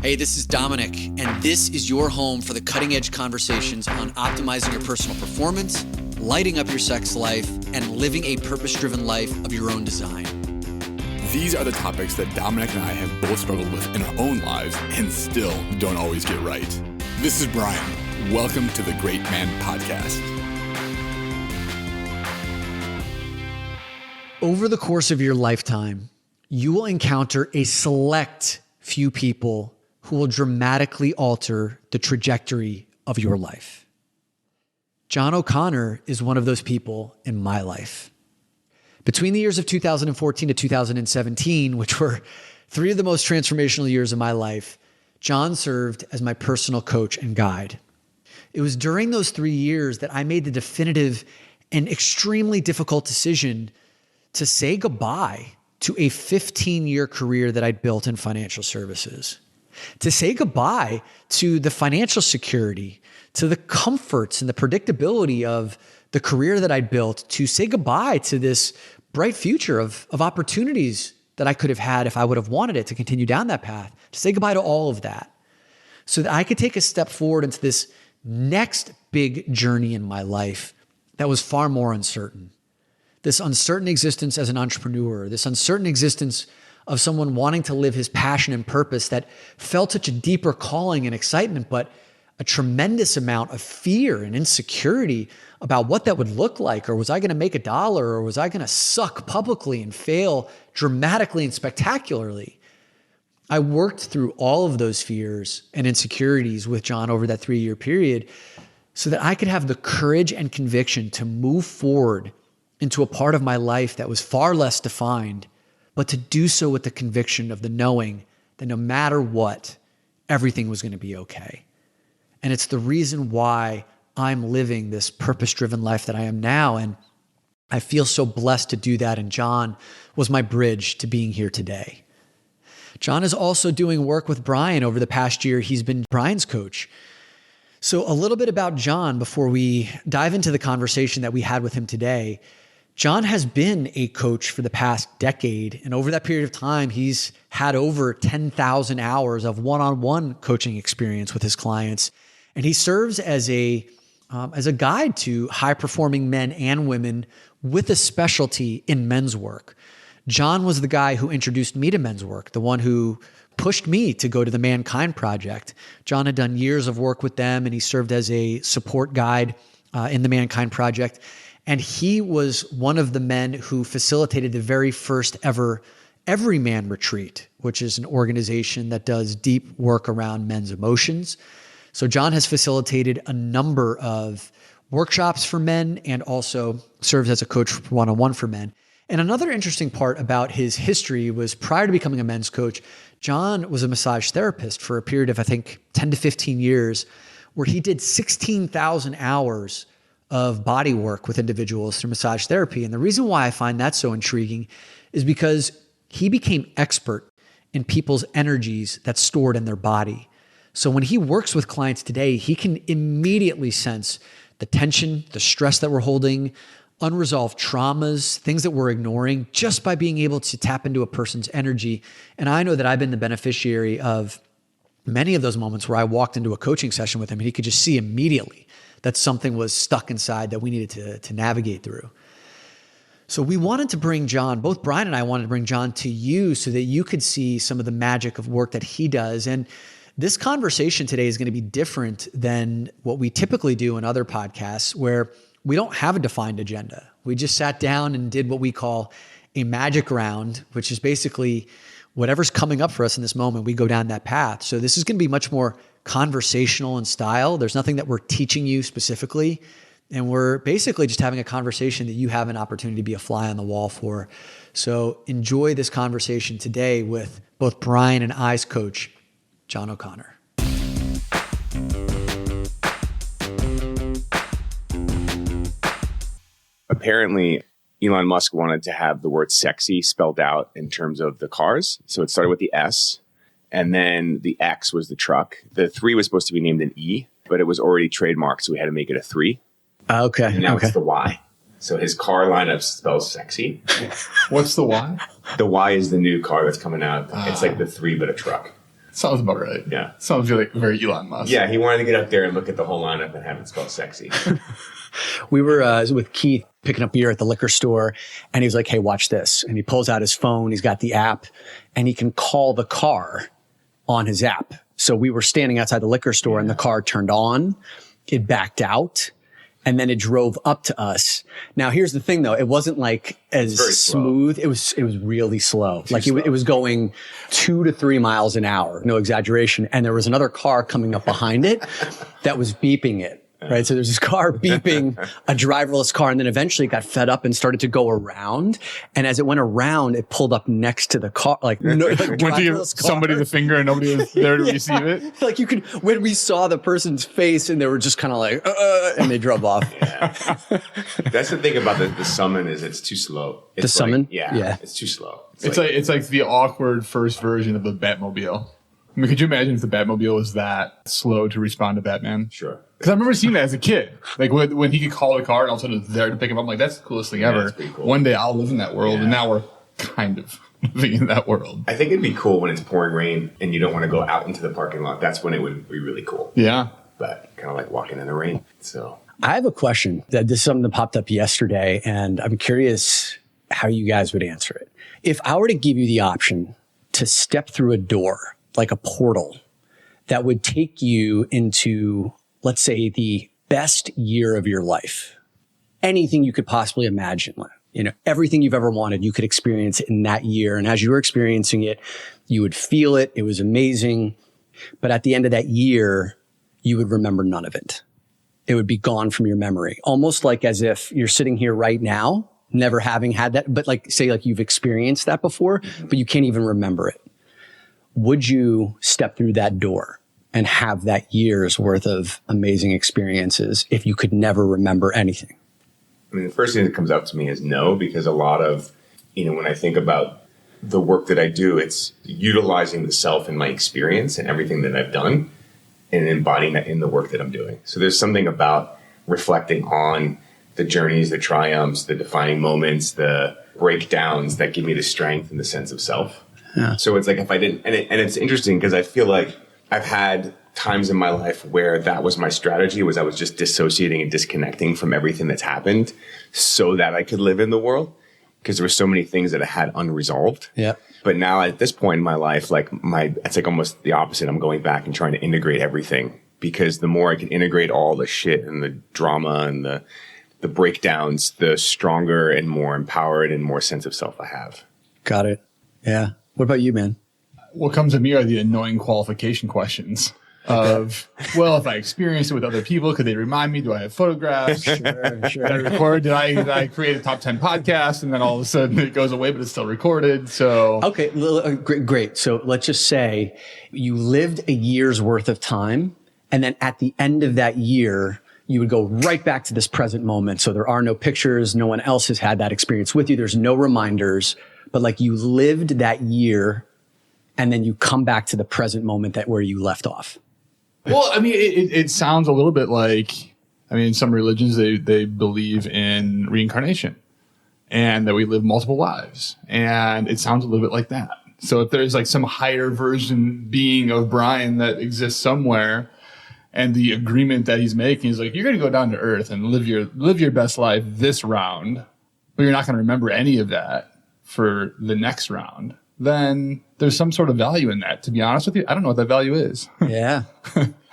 Hey, this is Dominic, and this is your home for the cutting-edge conversations on optimizing your personal performance, lighting up your sex life, and living a purpose-driven life of your own design. These are the topics that Dominic and I have both struggled with in our own lives and still don't always get right. This is Bryan. Welcome to the Great Man Podcast. Over the course of your lifetime, you will encounter a select few people who will dramatically alter the trajectory of your life. John O'Connor is one of those people in my life. Between the years of 2014 to 2017, which were three of the most transformational years of my life, John served as my personal coach and guide. It was during those 3 years that I made the definitive and extremely difficult decision to say goodbye to a 15-year career that I'd built in financial services, to say goodbye to the financial security, to the comforts and the predictability of the career that I'd built, to say goodbye to this bright future of opportunities that I could have had if I would have wanted it to continue down that path, to say goodbye to all of that so that I could take a step forward into this next big journey in my life that was far more uncertain. This uncertain existence as an entrepreneur, this uncertain existence of someone wanting to live his passion and purpose that felt such a deeper calling and excitement, but a tremendous amount of fear and insecurity about what that would look like. Or was I going to make $1? Or was I going to suck publicly and fail dramatically and spectacularly? I worked through all of those fears and insecurities with John over that 3-year period so that I could have the courage and conviction to move forward into a part of my life that was far less defined, but to do so with the conviction of the knowing that no matter what, everything was going to be okay. And it's the reason why I'm living this purpose-driven life that I am now. And I feel so blessed to do that. And John was my bridge to being here today. John is also doing work with Bryan over the past year. He's been Bryan's coach. So a little bit about John before we dive into the conversation that we had with him today. John has been a coach for the past decade, and over that period of time, he's had over 10,000 hours of one-on-one coaching experience with his clients, and he serves as a guide to high-performing men and women with a specialty in men's work. John was the guy who introduced me to men's work, the one who pushed me to go to the Mankind Project. John had done years of work with them, and he served as a support guide in the Mankind Project. And he was one of the men who facilitated the very first ever Everyman retreat, which is an organization that does deep work around men's emotions. So John has facilitated a number of workshops for men and also serves as a coach one-on-one for men. And another interesting part about his history was prior to becoming a men's coach, John was a massage therapist for a period of, I think, 10 to 15 years, where he did 16,000 hours of body work with individuals through massage therapy. And the reason why I find that so intriguing is because he became expert in people's energies that's stored in their body. So when he works with clients today, he can immediately sense the tension, the stress that we're holding, unresolved traumas, things that we're ignoring just by being able to tap into a person's energy. And I know that I've been the beneficiary of many of those moments where I walked into a coaching session with him and he could just see immediately that something was stuck inside that we needed to navigate through. So we wanted to bring John, both Bryan and I wanted to bring John to you so that you could see some of the magic of work that he does. And this conversation today is going to be different than what we typically do in other podcasts where we don't have a defined agenda. We just sat down and did what we call a magic round, which is basically whatever's coming up for us in this moment, we go down that path. So this is going to be much more conversational in style. There's nothing that we're teaching you specifically. And we're basically just having a conversation that you have an opportunity to be a fly on the wall for. So enjoy this conversation today with both Bryan and I's coach, John O'Connor. Apparently, Elon Musk wanted to have the word sexy spelled out in terms of the cars. So it started with the S, and then the X was the truck. The 3 was supposed to be named an E, but it was already trademarked, so we had to make it a 3. Okay. And now it's the Y. So his car lineup spells sexy. What's the Y? The Y is the new car that's coming out. It's like the 3, but a truck. Sounds about right. Yeah. Sounds like very Elon Musk. Yeah, he wanted to get up there and look at the whole lineup and have it spelled sexy. We were with Keith picking up beer at the liquor store, and he was like, hey, watch this. And he pulls out his phone. He's got the app, and he can call the car on his app. So we were standing outside the liquor store, and the car turned on. It backed out, and then it drove up to us. Now, here's the thing, though. It wasn't like as smooth. It was really slow. It was going 2 to 3 miles an hour. No exaggeration. And there was another car coming up behind it that was beeping it. Right. So there's this car beeping, a driverless car. And then eventually it got fed up and started to go around. And as it went around, it pulled up next to the car, like went to give somebody the finger and nobody was there to receive it. Like when we saw the person's face and they were just kind of like, and they drove off. Yeah. That's the thing about the summon is it's too slow. It's the summon? Yeah. It's too slow. It's like the awkward first version of the Batmobile. I mean, could you imagine if the Batmobile was that slow to respond to Batman? Sure. Because I remember seeing that as a kid. Like when he could call the car and all of a sudden it's there to pick him up. I'm like, that's the coolest thing ever. That's pretty cool. One day I'll live in that world, and now we're kind of living in that world. I think it'd be cool when it's pouring rain and you don't want to go out into the parking lot. That's when it would be really cool. Yeah. But kind of like walking in the rain. So I have a question. This is something that popped up yesterday, and I'm curious how you guys would answer it. If I were to give you the option to step through a door, like a portal, that would take you into, let's say, the best year of your life. Anything you could possibly imagine, everything you've ever wanted, you could experience in that year. And as you were experiencing it, you would feel it. It was amazing. But at the end of that year, you would remember none of it. It would be gone from your memory, almost like as if you're sitting here right now, never having had that, but say you've experienced that before, but you can't even remember it. Would you step through that door and have that year's worth of amazing experiences if you could never remember anything? I mean, the first thing that comes up to me is no, because a lot of, when I think about the work that I do, it's utilizing the self and my experience and everything that I've done and embodying that in the work that I'm doing. So there's something about reflecting on the journeys, the triumphs, the defining moments, the breakdowns that give me the strength and the sense of self. Yeah. So it's like if I didn't, and it's interesting because I feel like I've had times in my life where that was my strategy, was I was just dissociating and disconnecting from everything that's happened so that I could live in the world, because there were so many things that I had unresolved. Yeah. But now at this point in my life, it's like almost the opposite. I'm going back and trying to integrate everything, because the more I can integrate all the shit and the drama and the breakdowns, the stronger and more empowered and more sense of self I have. Got it. Yeah. What about you, man? What comes to me are the annoying qualification questions of, well, if I experienced it with other people, could they remind me? Do I have photographs? Sure. Did I record? Did I create a top 10 podcast? And then all of a sudden it goes away, but it's still recorded. So. Okay. Great. So let's just say you lived a year's worth of time, and then at the end of that year, you would go right back to this present moment. So there are no pictures. No one else has had that experience with you. There's no reminders, but you lived that year, and then you come back to the present moment where you left off. Well, I mean, it sounds a little bit like, in some religions, they believe in reincarnation and that we live multiple lives. And it sounds a little bit like that. So if there's some higher version being of Bryan that exists somewhere, and the agreement that he's making is you're going to go down to earth and live your best life this round, but you're not going to remember any of that for the next round, then there's some sort of value in that. To be honest with you, I don't know what that value is. Yeah.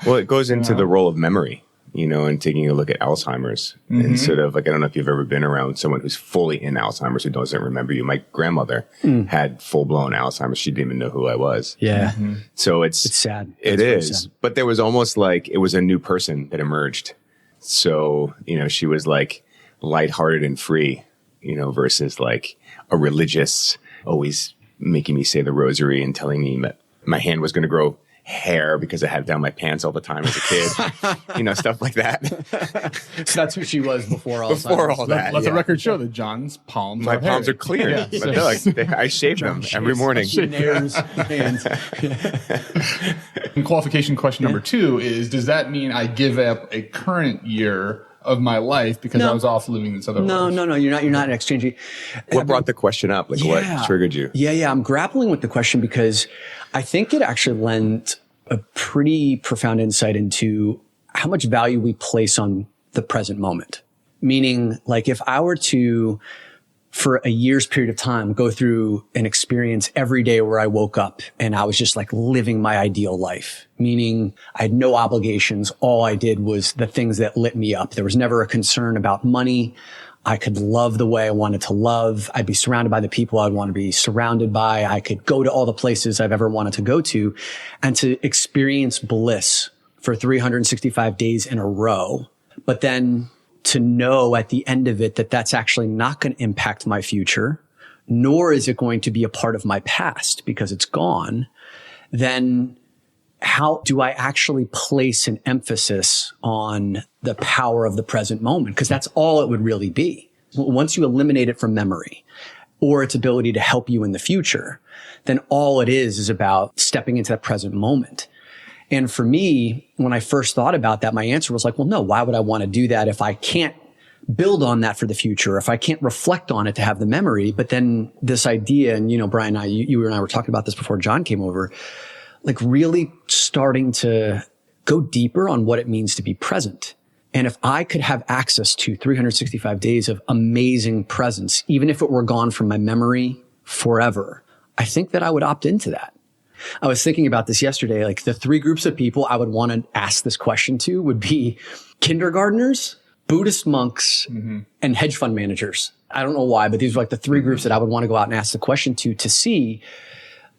Well, it goes into the role of memory, and taking a look at Alzheimer's and sort of I don't know if you've ever been around someone who's fully in Alzheimer's who doesn't remember you. My grandmother had full blown Alzheimer's. She didn't even know who I was. Yeah. So it's sad. It is. Sad. But there was almost it was a new person that emerged. So, she was lighthearted and free, versus a religious, always making me say the rosary and telling me that my hand was going to grow hair because I had it down my pants all the time as a kid, stuff like that. So that's who she was before all that. Let the record show that John's palms my palms are clear. Yeah. I shave them every morning. And qualification question number 2 is, does that mean I give up a current year of my life because I was off living this other life? No. You're not exchanging. What brought the question up? What triggered you? Yeah. I'm grappling with the question because I think it actually lent a pretty profound insight into how much value we place on the present moment. Meaning, like, if I were to, for a year's period of time, go through an experience every day where I woke up and I was just like living my ideal life, meaning I had no obligations. All I did was the things that lit me up. There was never a concern about money. I could love the way I wanted to love. I'd be surrounded by the people I'd want to be surrounded by. I could go to all the places I've ever wanted to go to, and to experience bliss for 365 days in a row. But then to know at the end of it that that's actually not going to impact my future, nor is it going to be a part of my past because it's gone, then how do I actually place an emphasis on the power of the present moment? Because that's all it would really be. Once you eliminate it from memory or its ability to help you in the future, then all it is about stepping into that present moment. And for me, when I first thought about that, my answer was like, well, no, why would I want to do that if I can't build on that for the future, if I can't reflect on it to have the memory? But then this idea, and Bryan and I, you and I were talking about this before John came over, like really starting to go deeper on what it means to be present. And if I could have access to 365 days of amazing presence, even if it were gone from my memory forever, I think that I would opt into that. I was thinking about this yesterday, like the three groups of people I would want to ask this question to would be kindergartners, Buddhist monks, and hedge fund managers. I don't know why, but these are like the three groups that I would want to go out and ask the question to see,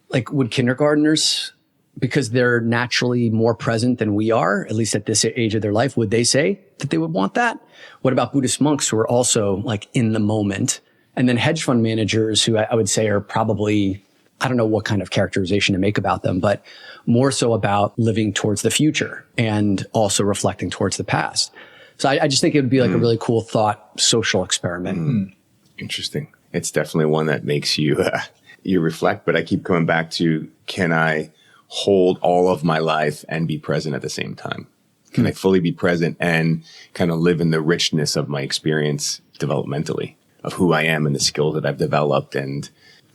like, would kindergartners, because they're naturally more present than we are, at least at this age of their life, would they say that they would want that? What about Buddhist monks who are also like in the moment? And then hedge fund managers who I would say are probably, I don't know what kind of characterization to make about them, but more so about living towards the future and also reflecting towards the past. So I just think it would be like a really cool thought social experiment. Interesting. It's definitely one that makes you, you reflect, but I keep coming back to, can I hold all of my life and be present at the same time? Can I fully be present and kind of live in the richness of my experience developmentally, of who I am and the skills that I've developed? And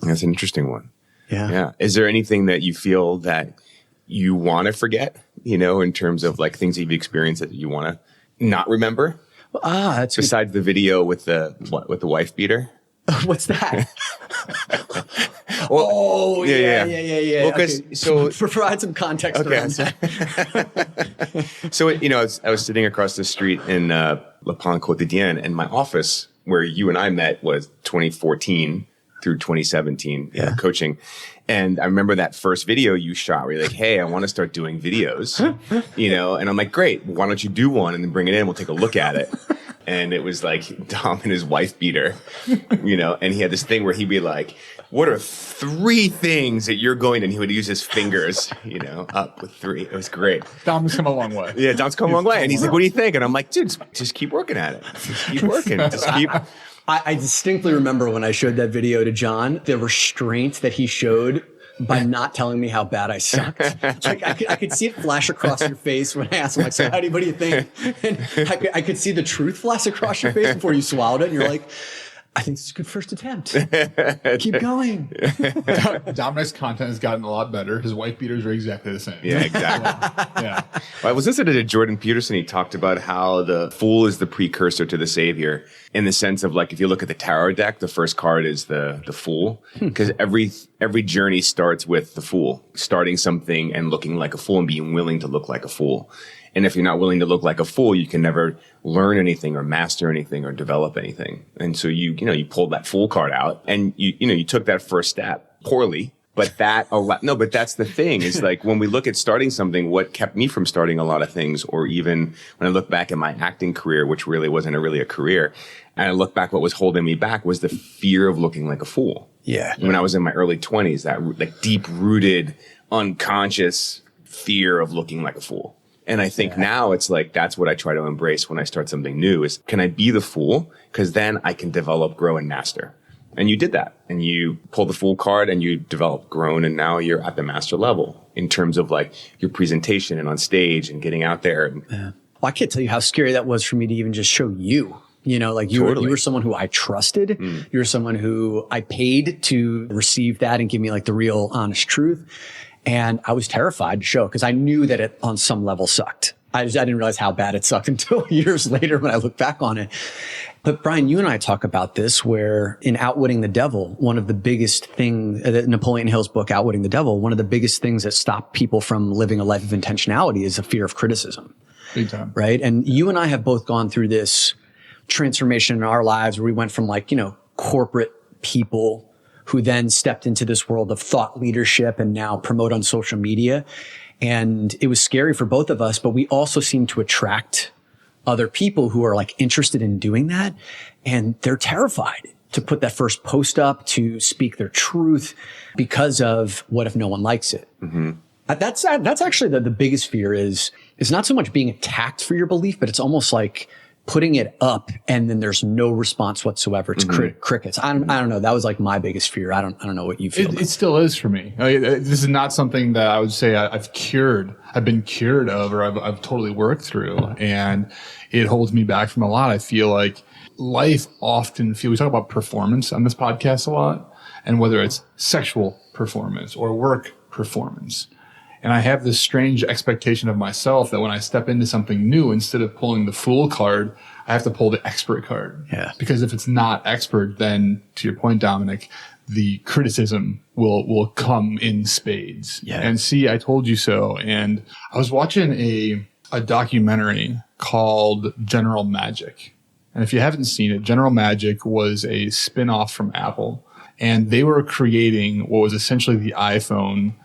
that's an interesting one. Yeah. Is there anything that you feel that you want to forget, in terms of like things that you've experienced that you want to not remember? That's besides the video with the wife beater. What's that? Well, yeah. Well, because provide some context around that. So I was sitting across the street in La Panne Quotidienne, and my office where you and I met was 2014 through 2017 coaching. And I remember that first video you shot where you're like, hey, I want to start doing videos, and I'm like, great, why don't you do one and then bring it in? We'll take a look at it. And it was like Dom and his wife beater, and he had this thing where he'd be like, what are 3 things that you're going to, and he would use his fingers, up with 3. It was great. Dom's come a long way. Yeah, Dom's come a long way. And he's like, what do you think? And I'm like, dude, just keep working at it. Just keep working. Just keep. I distinctly remember when I showed that video to John, the restraint that he showed by not telling me how bad I sucked. Like I could see it flash across your face when I asked him, like, so what do you think? And I could see the truth flash across your face before you swallowed it. And you're like, I think this is a good first attempt. Keep going. Dominic's content has gotten a lot better. His wife beaters are exactly the same. Yeah, exactly. Well, I was listening to Jordan Peterson. He talked about how the fool is the precursor to the savior, in the sense of, like, if you look at the tarot deck, the first card is the fool, because every journey starts with the fool, starting something and looking like a fool and being willing to look like a fool. And if you're not willing to look like a fool, you can never learn anything or master anything or develop anything. And so you pulled that fool card out, and you took that first step poorly. But but that's the thing, is like, when we look at starting something, what kept me from starting a lot of things, or even when I look back at my acting career, which really wasn't really a career, and I look back, what was holding me back was the fear of looking like a fool. Yeah. When I was in my early 20s, that like deep rooted, unconscious fear of looking like a fool. And I think now it's like, that's what I try to embrace when I start something new, is, can I be the fool? Because then I can develop, grow, and master. And you did that. And you pulled the fool card and you developed, grown, and now you're at the master level in terms of like your presentation and on stage and getting out there. Well, I can't tell you how scary that was for me to even just show you. You were someone who I trusted. You're someone who I paid to receive that and give me like the real honest truth. And I was terrified to show because I knew that it on some level sucked. I didn't realize how bad it sucked until years later when I look back on it. But Bryan, you and I talk about this where in Outwitting the Devil, one of the biggest things, Napoleon Hill's book, Outwitting the Devil, one of the biggest things that stop people from living a life of intentionality is a fear of criticism. Big time. Right. And you and I have both gone through this transformation in our lives where we went from corporate people who then stepped into this world of thought leadership and now promote on social media. And it was scary for both of us, but we also seem to attract other people who are interested in doing that. And they're terrified to put that first post up, to speak their truth because of what if no one likes it? Mm-hmm. That's actually the biggest fear is not so much being attacked for your belief, but it's almost like putting it up and then there's no response whatsoever. It's crickets. I don't know. That was my biggest fear. I don't know what you feel. It still is for me. This is not something that I would say I've been cured of, or I've totally worked through. And it holds me back from a lot. I feel like life often we talk about performance on this podcast a lot, and whether it's sexual performance or work performance. And I have this strange expectation of myself that when I step into something new, instead of pulling the fool card, I have to pull the expert card. Yeah. Because if it's not expert, then to your point, Dominic, the criticism will come in spades. Yeah. And see, I told you so. And I was watching a documentary called General Magic. And if you haven't seen it, General Magic was a spin-off from Apple. And they were creating what was essentially the iPhone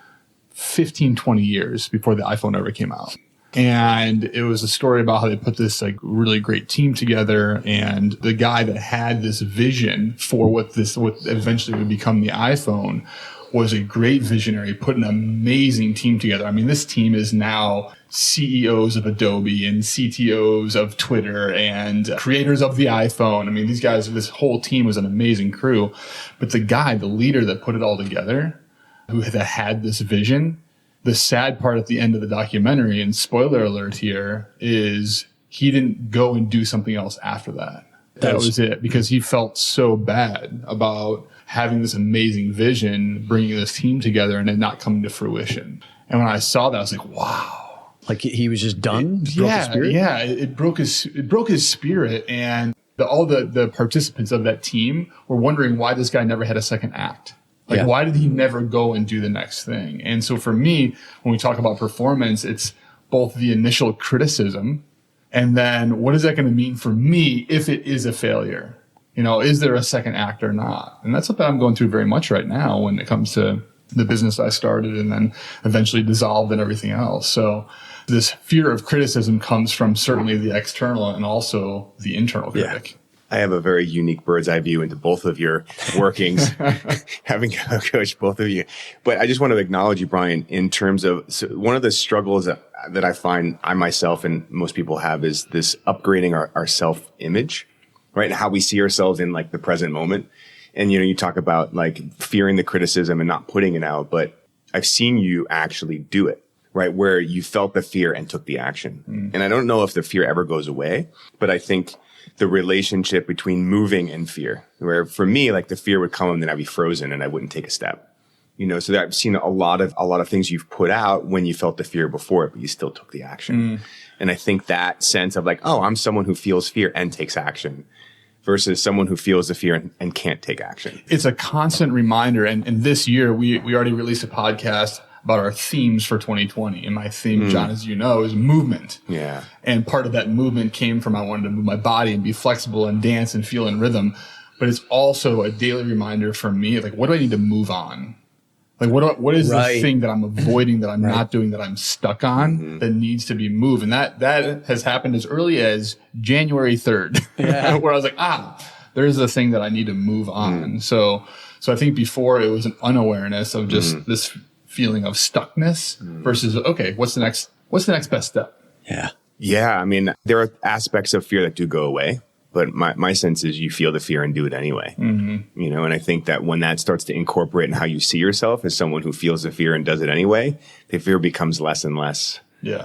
15, 20 years before the iPhone ever came out. And it was a story about how they put this really great team together. And the guy that had this vision for what eventually would become the iPhone was a great visionary, put an amazing team together. I mean, this team is now CEOs of Adobe and CTOs of Twitter and creators of the iPhone. I mean, this whole team was an amazing crew. But the leader that put it all together, who had this vision, the sad part at the end of the documentary, and spoiler alert here, is he didn't go and do something else after that. That was it, because he felt so bad about having this amazing vision, bringing this team together, and it not coming to fruition. And when I saw that, I was like, wow. He was just done? Broke his spirit? Yeah, it broke his spirit, and all the participants of that team were wondering why this guy never had a second act. Why did he never go and do the next thing? And so for me, when we talk about performance, it's both the initial criticism and then what is that going to mean for me if it is a failure? Is there a second act or not? And that's something I'm going through very much right now when it comes to the business I started and then eventually dissolved and everything else. So this fear of criticism comes from certainly the external and also the internal critic. I have a very unique bird's eye view into both of your workings, having coached both of you. But I just want to acknowledge you, Bryan, in terms of one of the struggles that I find I myself and most people have is this upgrading our self-image, right? And how we see ourselves in the present moment. And, you talk about fearing the criticism and not putting it out, but I've seen you actually do it, right? Where you felt the fear and took the action. And I don't know if the fear ever goes away, but I think the relationship between moving and fear, where for me, the fear would come and then I'd be frozen and I wouldn't take a step, so that I've seen a lot of things you've put out when you felt the fear before it, but you still took the action. And I think that sense of I'm someone who feels fear and takes action versus someone who feels the fear and can't take action. It's a constant reminder. And this year we already released a podcast about our themes for 2020. And my theme, John, as you know, is movement. Yeah. And part of that movement came from I wanted to move my body and be flexible and dance and feel in rhythm. But it's also a daily reminder for me, what do I need to move on? What is the thing that I'm avoiding, that I'm not doing, that I'm stuck on, that needs to be moved? And that has happened as early as January 3rd, where I was there's the thing that I need to move on. So I think before it was an unawareness of just this feeling of stuckness versus, okay, what's the next best step? Yeah. Yeah. I mean, there are aspects of fear that do go away, but my sense is you feel the fear and do it anyway. And I think that when that starts to incorporate in how you see yourself as someone who feels the fear and does it anyway, the fear becomes less and less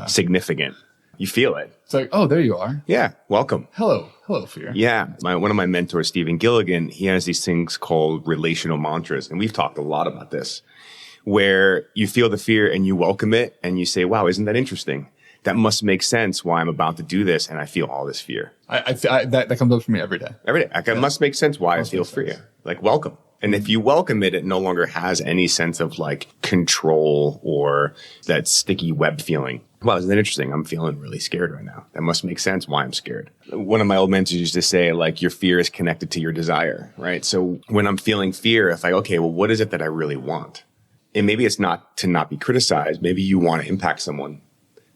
significant. You feel it. It's oh, there you are. Yeah. Welcome. Hello, fear. Yeah. One of my mentors, Stephen Gilligan, he has these things called relational mantras. And we've talked a lot about this, where you feel the fear and you welcome it and you say, wow, isn't that interesting? That must make sense why I'm about to do this and I feel all this fear. That comes up for me every day. Every day. Like, it must make sense why I feel fear. Like, welcome. And if you welcome it, it no longer has any sense of like control or that sticky web feeling. Wow, isn't that interesting? I'm feeling really scared right now. That must make sense why I'm scared. One of my old mentors used to say, like, your fear is connected to your desire, right? So when I'm feeling fear, it's like, okay, well, what is it that I really want? And maybe it's not to not be criticized. Maybe you want to impact someone.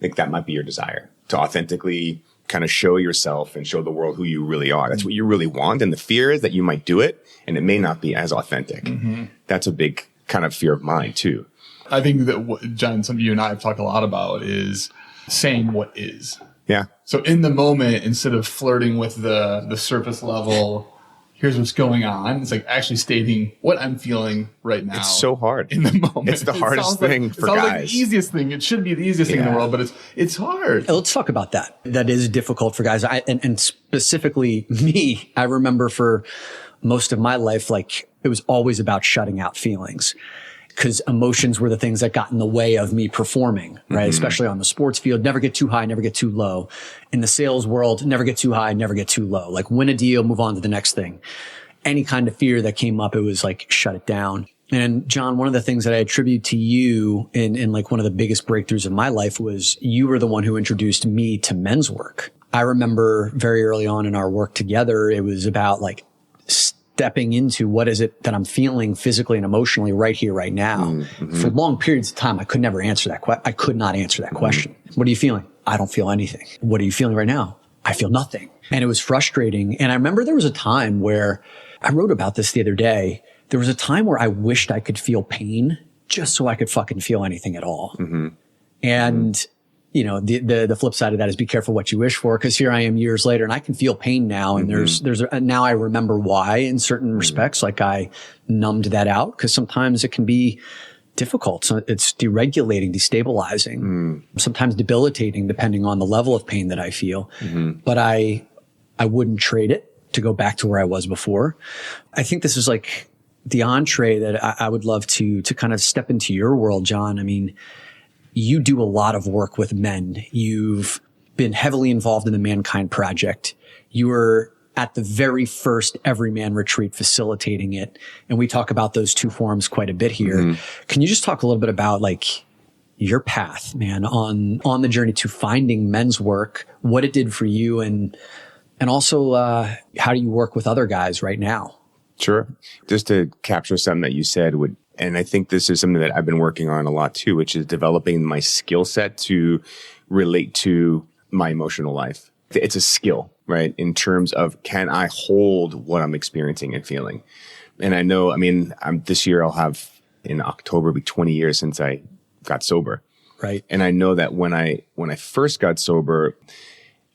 Like, that might be your desire to authentically kind of show yourself and show the world who you really are. That's what you really want. And the fear is that you might do it and it may not be as authentic. Mm-hmm. That's a big kind of fear of mine too. I think that what, John, something you and I have talked a lot about is saying what is. Yeah. So in the moment, instead of flirting with the surface level, here's what's going on, it's like actually stating what I'm feeling right now. It's so hard. In the moment. It's the hardest thing for guys. It sounds like the easiest thing. It should be the easiest thing in the world, but it's hard. Let's talk about that. That is difficult for guys. And specifically me, I remember for most of my life, like it was always about shutting out feelings. Because emotions were the things that got in the way of me performing, right? Mm-hmm. Especially on the sports field, never get too high, never get too low. In the sales world, never get too high, never get too low. Like win a deal, move on to the next thing. Any kind of fear that came up, it was like, shut it down. And John, one of the things that I attribute to you in like one of the biggest breakthroughs of my life was you were the one who introduced me to men's work. I remember very early on in our work together, it was about like stepping into what is it that I'm feeling physically and emotionally right here, right now. Mm-hmm. For long periods of time, I could never answer that question. I could not answer that question. What are you feeling? I don't feel anything. What are you feeling right now? I feel nothing. And it was frustrating. And I remember there was a time where I wrote about this the other day. There was a time where I wished I could feel pain just so I could fucking feel anything at all. Mm-hmm. And you know, the flip side of that is be careful what you wish for. Cause here I am years later and I can feel pain now. And now I remember why in certain respects, like I numbed that out. Cause sometimes it can be difficult. So it's deregulating, destabilizing, sometimes debilitating depending on the level of pain that I feel. Mm-hmm. But I wouldn't trade it to go back to where I was before. I think this is like the entree that I would love to kind of step into your world, John. I mean, you do a lot of work with men. You've been heavily involved in the Mankind Project. You were at the very first Everyman retreat facilitating it. And we talk about those two forums quite a bit here. Mm-hmm. Can you just talk a little bit about like your path, man, on the journey to finding men's work, what it did for you and also, how do you work with other guys right now? Sure. Just to capture something that you said and I think this is something that I've been working on a lot too, which is developing my skill set to relate to my emotional life. It's a skill, right? In terms of, can I hold what I'm experiencing and feeling? And I know, I mean, this year I'll have in October be 20 years since I got sober. Right. And I know that when I first got sober,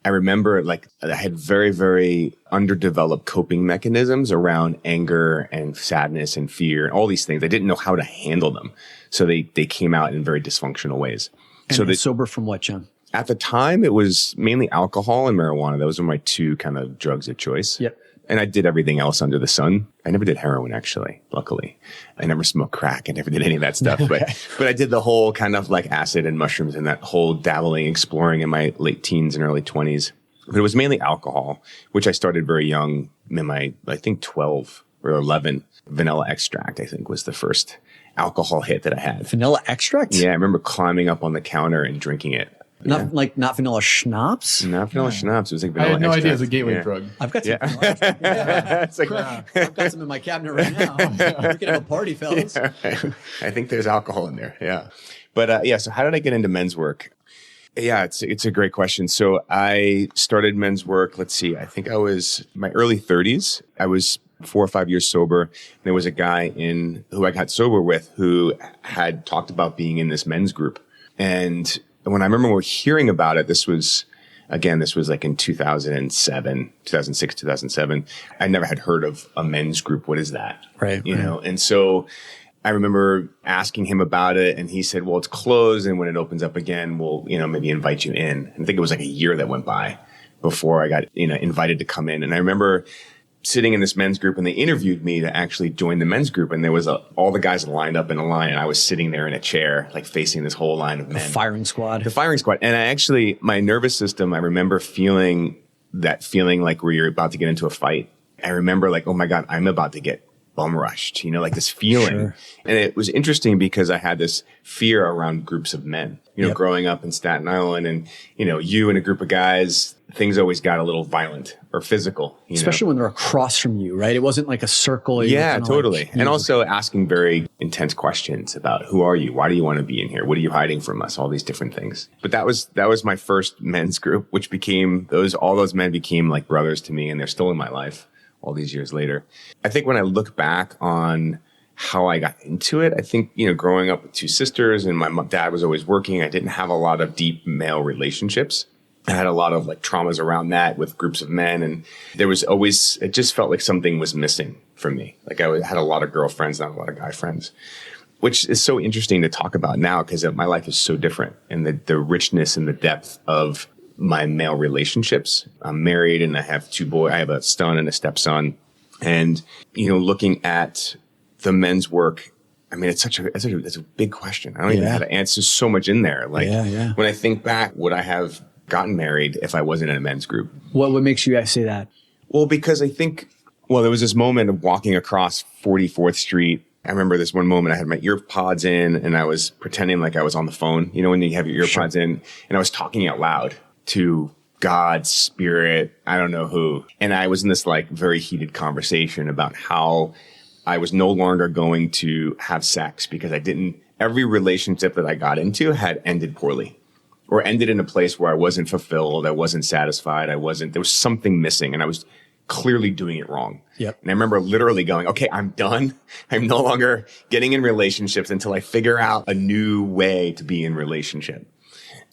I remember like I had very, very underdeveloped coping mechanisms around anger and sadness and fear and all these things. I didn't know how to handle them. So they came out in very dysfunctional ways. And so sober from what, John? At the time, it was mainly alcohol and marijuana. Those were my two kind of drugs of choice. Yep. And I did everything else under the sun. I never did heroin, actually, luckily. I never smoked crack. I never did any of that stuff. Okay. But I did the whole kind of like acid and mushrooms and that whole dabbling, exploring in my late teens and early 20s. But it was mainly alcohol, which I started very young in my, I think, 12 or 11. Vanilla extract, I think, was the first alcohol hit that I had. Vanilla extract? Yeah, I remember climbing up on the counter and drinking it. Not vanilla schnapps? Not vanilla schnapps. It was like vanilla I had no extract. idea it was a gateway drug. I've got some vanilla extract. It's like, I've got some in my cabinet right now. We can have a party, fellas. Yeah, right. I think there's alcohol in there. Yeah. But so how did I get into men's work? Yeah, it's a great question. So I started men's work. Let's see. I think I was my early 30s. I was 4 or 5 years sober. And there was a guy who I got sober with who had talked about being in this men's group. And when I remember hearing about it, this was like in 2006, 2007. I never had heard of a men's group. What is that? Right. You know, and so I remember asking him about it and he said, well, it's closed. And when it opens up again, we'll, maybe invite you in. I think it was like a year that went by before I got, invited to come in. And I remember sitting in this men's group and they interviewed me to actually join the men's group. And there was all the guys lined up in a line and I was sitting there in a chair, like facing this whole line of men. The firing squad. And I actually, my nervous system, I remember feeling like where you're about to get into a fight. I remember like, oh my God, I'm about to get bum rushed, like this feeling. Sure. And it was interesting because I had this fear around groups of men, growing up in Staten Island and, you and a group of guys, things always got a little violent or physical. Especially when they're across from you, right? It wasn't like a circle. Yeah, totally. And also asking very intense questions about who are you? Why do you want to be in here? What are you hiding from us? All these different things. But that was my first men's group, which became all those men became like brothers to me and they're still in my life all these years later. I think when I look back on how I got into it, I think, growing up with two sisters and my dad was always working, I didn't have a lot of deep male relationships. I had a lot of like traumas around that with groups of men. And there was always, it just felt like something was missing for me. Like I had a lot of girlfriends, not a lot of guy friends, which is so interesting to talk about now because my life is so different and the richness and the depth of my male relationships. I'm married and I have two boys. I have a son and a stepson. And, looking at the men's work, I mean, it's a big question. I don't even know how to answer so much in there. Like when I think back, would I have gotten married if I wasn't in a men's group? What makes you guys say that? Well, because I think, there was this moment of walking across 44th Street. I remember this one moment I had my ear pods in and I was pretending like I was on the phone, when you have your ear pods in, and I was talking out loud to God, spirit, I don't know who. And I was in this like very heated conversation about how I was no longer going to have sex because every relationship that I got into had ended poorly or ended in a place where I wasn't fulfilled. I wasn't satisfied. there was something missing and I was clearly doing it wrong. Yep. And I remember literally going, okay, I'm done. I'm no longer getting in relationships until I figure out a new way to be in relationship.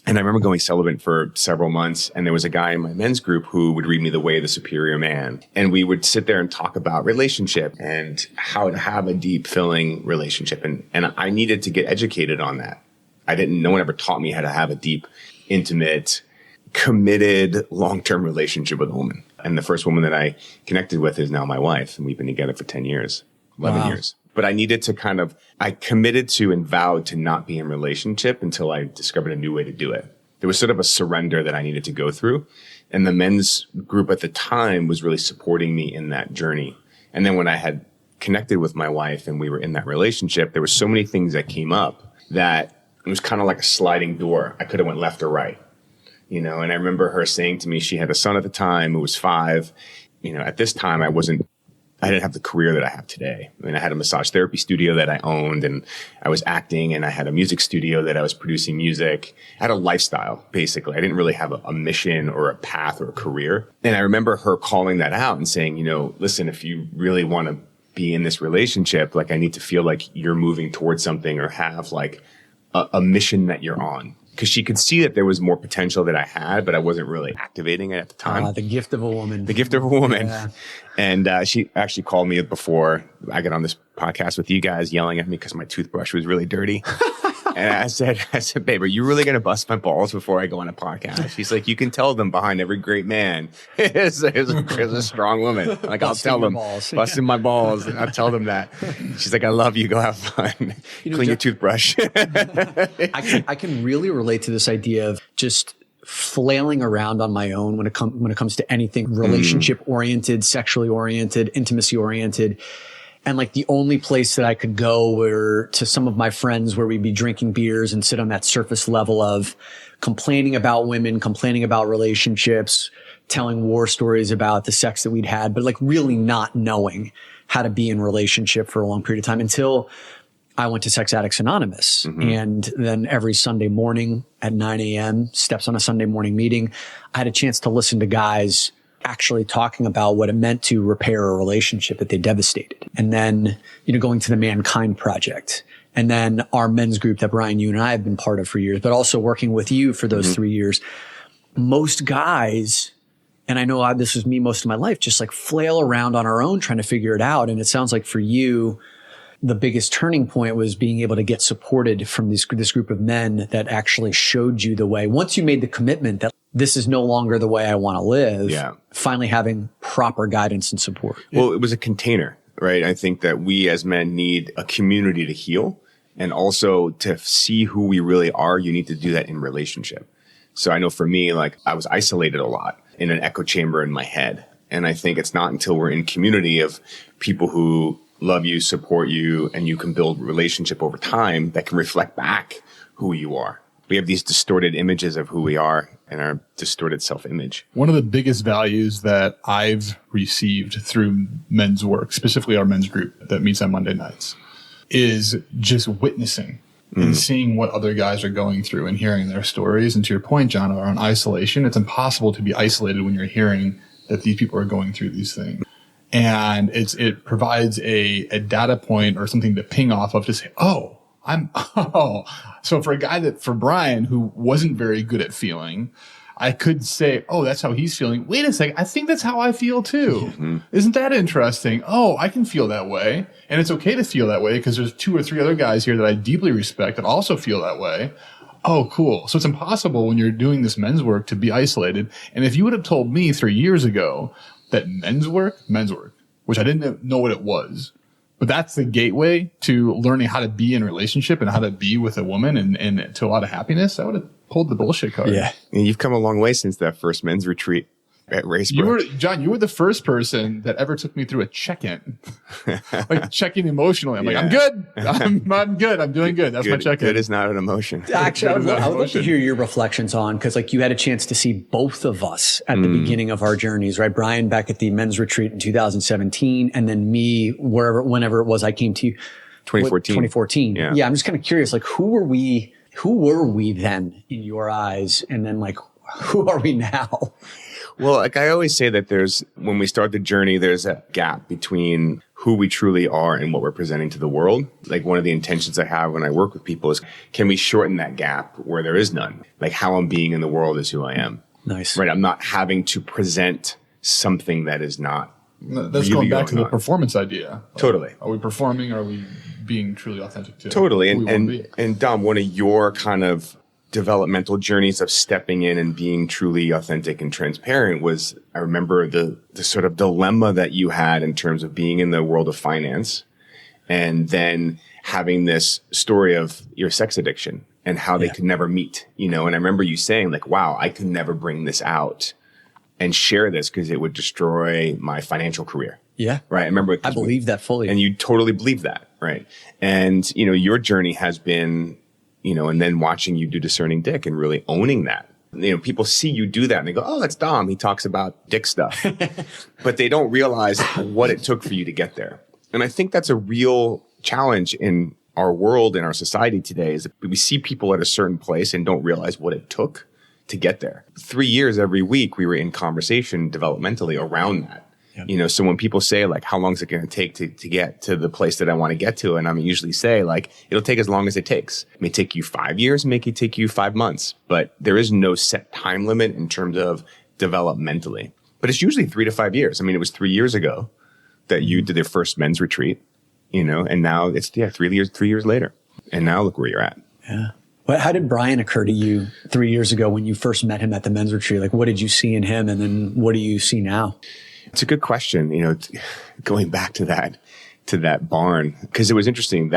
And I remember going celibate for several months, and there was a guy in my men's group who would read me The Way of the Superior Man. And we would sit there and talk about relationship and how to have a deep, filling relationship. And I needed to get educated on that. No one ever taught me how to have a deep, intimate, committed, long-term relationship with a woman. And the first woman that I connected with is now my wife, and we've been together for 10 years, 11 years. But I needed to I committed to and vowed to not be in relationship until I discovered a new way to do it. There was sort of a surrender that I needed to go through. And the men's group at the time was really supporting me in that journey. And then when I had connected with my wife and we were in that relationship, there were so many things that came up that it was kind of like a sliding door. I could have went left or right, and I remember her saying to me, she had a son at the time who was 5. At this time, I didn't have the career that I have today. I mean, I had a massage therapy studio that I owned and I was acting and I had a music studio that I was producing music. I had a lifestyle, basically. I didn't really have a mission or a path or a career. And I remember her calling that out and saying, listen, if you really want to be in this relationship, like I need to feel like you're moving towards something or have like a mission that you're on. Because she could see that there was more potential that I had, but I wasn't really activating it at the time. The gift of a woman. The gift of a woman. Yeah. And she actually called me before I got on this podcast with you guys, yelling at me because my toothbrush was really dirty. And I said, babe, are you really going to bust my balls before I go on a podcast? She's like, you can tell them behind every great man is a strong woman. Like, I'll tell them, busting my balls. And I'll tell them that. She's like, I love you. Go have fun. Clean your toothbrush. I can really relate to this idea of just flailing around on my own when it comes to anything relationship oriented, sexually oriented, intimacy oriented. And like the only place that I could go were to some of my friends where we'd be drinking beers and sit on that surface level of complaining about women, complaining about relationships, telling war stories about the sex that we'd had, but like really not knowing how to be in relationship for a long period of time until I went to Sex Addicts Anonymous. Mm-hmm. And then every Sunday morning at 9 a.m., steps on a Sunday morning meeting, I had a chance to listen to guys actually talking about what it meant to repair a relationship that they devastated. And then, going to the Mankind Project. And then our men's group that Bryan, you and I have been part of for years, but also working with you for those 3 years. Most guys, and I know this was me most of my life, just like flail around on our own trying to figure it out. And it sounds like for you, the biggest turning point was being able to get supported from this group of men that actually showed you the way. Once you made the commitment that this is no longer the way I want to live. Yeah. Finally having proper guidance and support. Well, it was a container, right? I think that we as men need a community to heal, and also to see who we really are. You need to do that in relationship. So I know for me, like, I was isolated a lot in an echo chamber in my head. And I think it's not until we're in community of people who love you, support you, and you can build relationship over time that can reflect back who you are. We have these distorted images of who we are and our distorted self-image. One of the biggest values that I've received through men's work, specifically our men's group that meets on Monday nights, is just witnessing and seeing what other guys are going through and hearing their stories. And to your point, John, around isolation, it's impossible to be isolated when you're hearing that these people are going through these things. And it provides a data point or something to ping off of to say, so for Bryan, who wasn't very good at feeling, I could say, oh, that's how he's feeling. Wait a second. I think that's how I feel too. Mm-hmm. Isn't that interesting? Oh, I can feel that way. And it's okay to feel that way because there's 2 or 3 other guys here that I deeply respect that also feel that way. Oh, cool. So it's impossible when you're doing this men's work to be isolated. And if you would have told me 3 years ago that men's work, which I didn't know what it was, but that's the gateway to learning how to be in a relationship and how to be with a woman and to a lot of happiness, I would have pulled the bullshit card. Yeah. And you've come a long way since that first men's retreat at Racebrook. John, you were the first person that ever took me through a check-in. Like check-in emotionally. I'm like, I'm good. I'm good. I'm doing good. That's my check-in. Good is not an emotion. Actually, I would love to hear your reflections on, because like you had a chance to see both of us at the beginning of our journeys, right? Bryan back at the men's retreat in 2017, and then me whenever it was I came to you. 2014. Yeah. I'm just kind of curious, like who were we then in your eyes? And then like, who are we now? Well, like I always say that when we start the journey, there's a gap between who we truly are and what we're presenting to the world. Like one of the intentions I have when I work with people is, can we shorten that gap where there is none? Like how I'm being in the world is who I am. Nice. Right. I'm not having to present something that is not. That's really going back to the performance idea. Totally. Are we performing? Are we being truly authentic to Totally. And Dom, one of your kind of developmental journeys of stepping in and being truly authentic and transparent was, I remember the sort of dilemma that you had in terms of being in the world of finance and then having this story of your sex addiction and how they could never meet, and I remember you saying like, wow, I could never bring this out and share this because it would destroy my financial career. Yeah. Right. I remember. I believe that fully. And you totally believe that. Right. And, your journey has been, and then watching you do Discerning Dick and really owning that. People see you do that and they go, oh, that's Dom. He talks about dick stuff. But they don't realize what it took for you to get there. And I think that's a real challenge in our world, in our society today, is that we see people at a certain place and don't realize what it took to get there. 3 years every week, we were in conversation developmentally around that. Yep. So when people say like, how long is it going to take to get to the place that I want to get to? And I usually say like, it'll take as long as it takes. It may take you 5 years, it take you 5 months, but there is no set time limit in terms of developmentally, but it's usually 3 to 5 years. It was 3 years ago that you did your first men's retreat, and now it's 3 years later. And now look where you're at. Yeah. But how did Bryan occur to you 3 years ago when you first met him at the men's retreat? Like, what did you see in him? And then what do you see now? It's a good question. Going back to that barn, because it was interesting.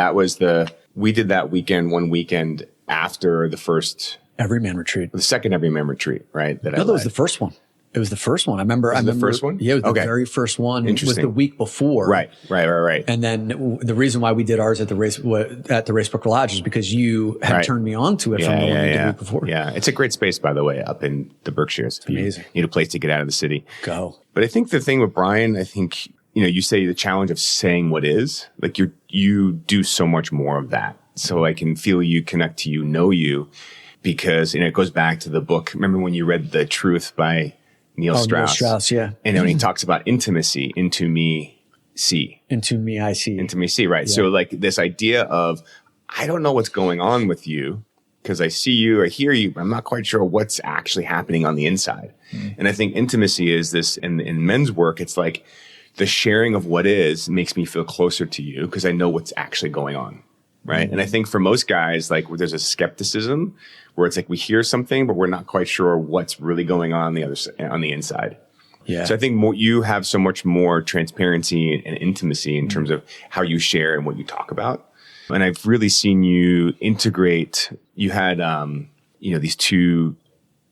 We did that one weekend after the first Everyman retreat, the second Everyman retreat, right? That was the first one. It was the first one. I remember the first one? Yeah, it was the very first one. It was the week before. Right. And then the reason why we did ours at the Racebrook Lodge is because you had turned me on to it from the one we did the week before. Yeah. It's a great space, by the way, up in the Berkshires. It's amazing. You need a place to get out of the city. Go. But I think the thing with Bryan, you say the challenge of saying what is, like you do so much more of that. So I can feel you, connect to you, know you, because, it goes back to the book. Remember when you read The Truth by Neil Strauss? Neil Strauss, yeah. And when he talks about intimacy, into me, see. Into me, I see. Into me, see, right. Yeah. So like this idea of, I don't know what's going on with you because I see you, I hear you, but I'm not quite sure what's actually happening on the inside. Mm. And I think intimacy is this, in men's work, it's like the sharing of what is makes me feel closer to you because I know what's actually going on. right? And I think for most guys, like there's a skepticism where it's like we hear something, but we're not quite sure what's really going on the other on the inside. Yeah. So I think you have so much more transparency and intimacy in terms of how you share and what you talk about. And I've really seen you integrate. You had, these two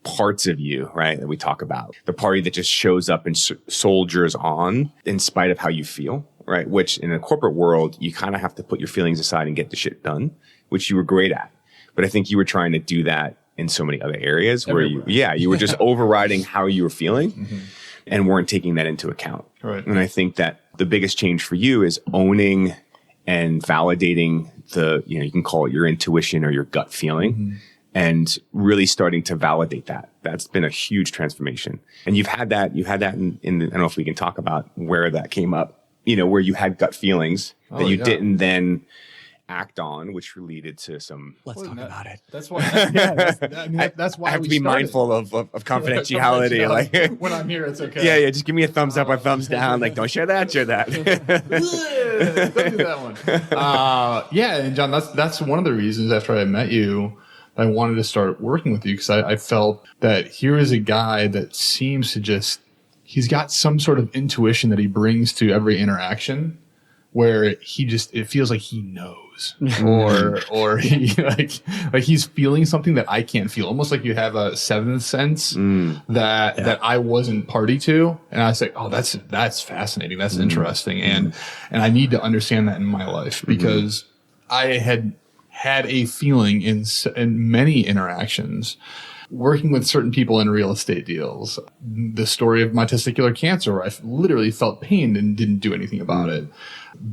parts of you, right, that we talk about. The party that just shows up and soldiers on in spite of how you feel, right? Which in a corporate world, you kind of have to put your feelings aside and get the shit done, which you were great at. But I think you were trying to do that in so many other areas where you were just overriding how you were feeling and weren't taking that into account. Right. And I think that the biggest change for you is owning and validating you can call it your intuition or your gut feeling. And really starting to validate that. That's been a huge transformation. And you had that in I don't know if we can talk about where that came up, where you had gut feelings that you didn't then act on, which related to some. Let's talk about it. That's why. That's why I have to be mindful of confidentiality. Like when I'm here, it's okay. Yeah. Just give me a thumbs up or thumbs down. Like, don't share that. Don't do that one. And John, that's one of the reasons after I met you, I wanted to start working with you, because I felt that here is a guy that seems to he's got some sort of intuition that he brings to every interaction where it feels like he knows or he like he's feeling something that I can't feel, almost like you have a seventh sense that I wasn't party to. And I was like, oh, that's fascinating. That's interesting. And I need to understand that in my life, because I had a feeling in many interactions working with certain people in real estate deals. The story of my testicular cancer, where I literally felt pain and didn't do anything about it.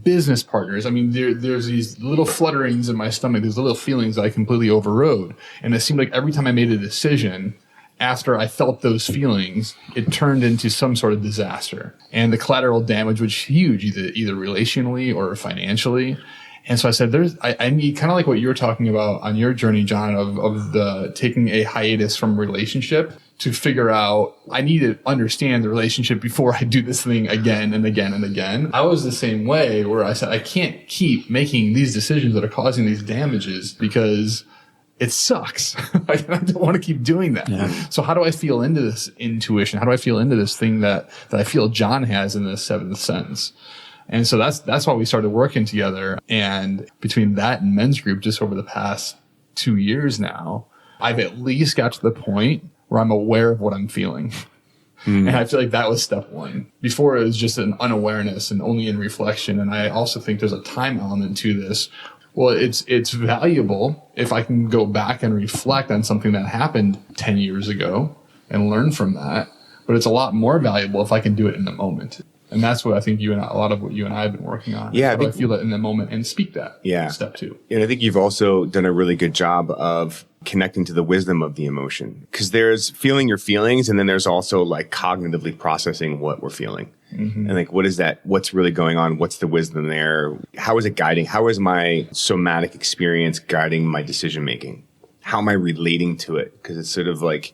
Business partners. I mean, there's these little flutterings in my stomach. There's little feelings that I completely overrode. And it seemed like every time I made a decision, after I felt those feelings, it turned into some sort of disaster. And the collateral damage was huge, either relationally or financially. And so I said, I need, kind of like what you were talking about on your journey, John, of the taking a hiatus from relationship to figure out, I need to understand the relationship before I do this thing again and again and again. I was the same way, where I said, I can't keep making these decisions that are causing these damages because it sucks. I don't want to keep doing that. Yeah. So how do I feel into this intuition? How do I feel into this thing that I feel John has in this seventh sense? And so that's why we started working together. And between that and men's group, just over the past 2 years now, I've at least got to the point where I'm aware of what I'm feeling. And I feel like that was step one. Before, it was just an unawareness and only in reflection. And I also think there's a time element to this. Well, it's valuable if I can go back and reflect on something that happened 10 years ago and learn from that. But it's a lot more valuable if I can do it in the moment. And that's what I think a lot of what you and I have been working on. Yeah, I feel that in the moment and speak that. Yeah. Step two. And I think you've also done a really good job of connecting to the wisdom of the emotion, because there's feeling your feelings, and then there's also like cognitively processing what we're feeling. And like, what is that? What's really going on? What's the wisdom there? How is it guiding? How is my somatic experience guiding my decision making? How am I relating to it? Because it's sort of like,